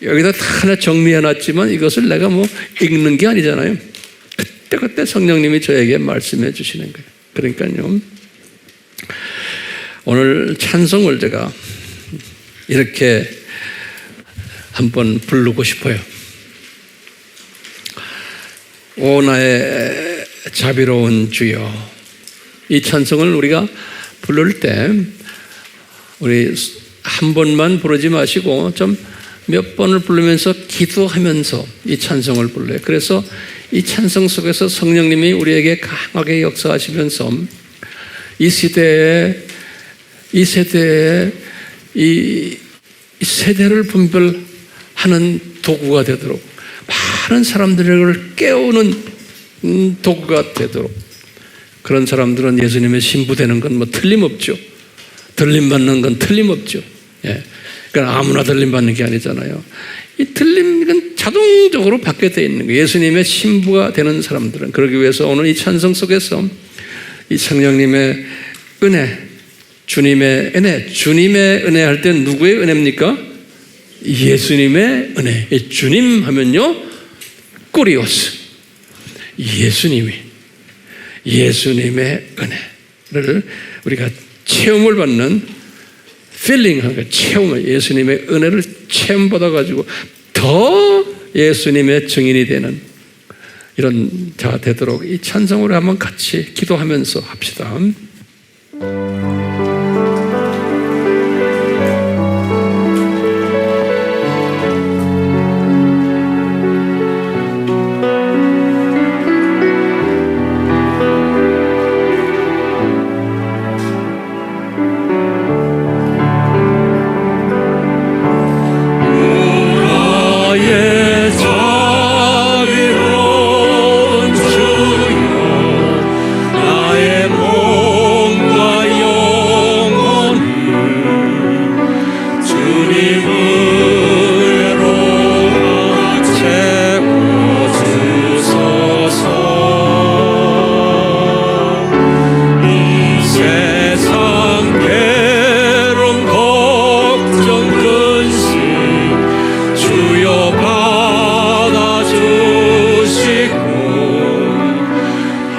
여기다 다 하나 정리해 놨지만 이것을 내가 읽는 게 아니잖아요. 그때 성령님이 저에게 말씀해 주시는 거예요. 그러니까요, 오늘 찬송을 제가 이렇게 한번 부르고 싶어요. 오 나의 자비로운 주여. 이 찬송을 우리가 부를 때 우리 한 번만 부르지 마시고 좀 몇 번을 부르면서 기도하면서 이 찬송을 불러요. 그래서 이 찬송 속에서 성령님이 우리에게 강하게 역사하시면서 이 세대에 이 세대를 분별하는 도구가 되도록 많은 사람들을 깨우는 도구가 되도록. 그런 사람들은 예수님의 신부되는 건 뭐 틀림없죠. 들림받는 건 틀림없죠. 예. 그러니까 아무나 들림받는 게 아니잖아요. 이 들림은 자동적으로 받게 되어 있는 거예요. 예수님의 신부가 되는 사람들은. 그러기 위해서 오늘 이 찬송 속에서 이 성령님의 은혜, 주님의 은혜 할 때 누구의 은혜입니까? 예수님의 은혜. 주님 하면요, 꾸리오스. 예수님의 은혜를 우리가 체험을 받는 필링하는 체험을, 예수님의 은혜를 체험받아가지고 더 예수님의 증인이 되는 이런 자가 되도록 이 찬송으로 한번 같이 기도하면서 합시다.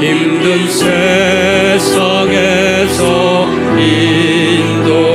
힘든 세상에서 인도하소서.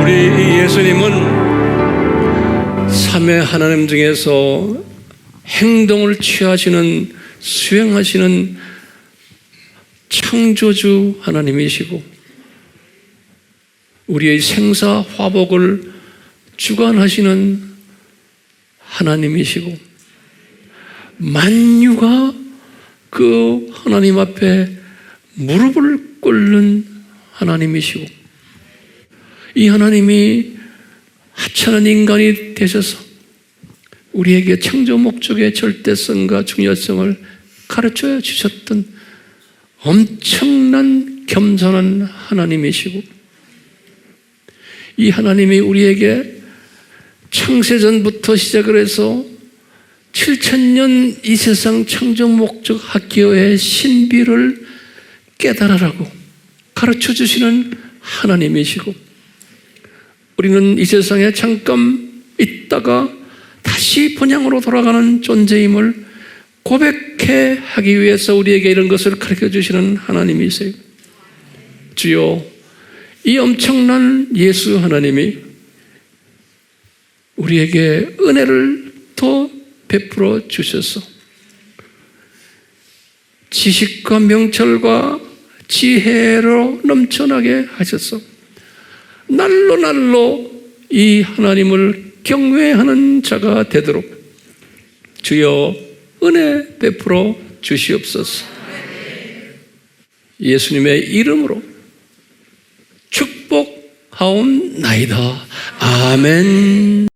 우리 예수님은 삼위 하나님 중에서 행동을 취하시는, 수행하시는 창조주 하나님이시고 우리의 생사 화복을 주관하시는 하나님이시고 만유가 그 하나님 앞에 무릎을 꿇는 하나님이시고 이 하나님이 하찮은 인간이 되셔서 우리에게 창조 목적의 절대성과 중요성을 가르쳐 주셨던 엄청난 겸손한 하나님이시고 이 하나님이 우리에게 창세전부터 시작을 해서 7000년 이 세상 창조 목적 학교의 신비를 깨달으라고 가르쳐 주시는 하나님이시고 우리는 이 세상에 잠깐 있다가 다시 본향으로 돌아가는 존재임을 고백해 하기 위해서 우리에게 이런 것을 가르쳐 주시는 하나님이세요. 주여, 이 엄청난 예수 하나님이 우리에게 은혜를 더 베풀어 주셔서 지식과 명철과 지혜로 넘쳐나게 하셔서 날로 이 하나님을 경외하는 자가 되도록 주여 은혜 베풀어 주시옵소서. 예수님의 이름으로 축복하옵나이다. 아멘.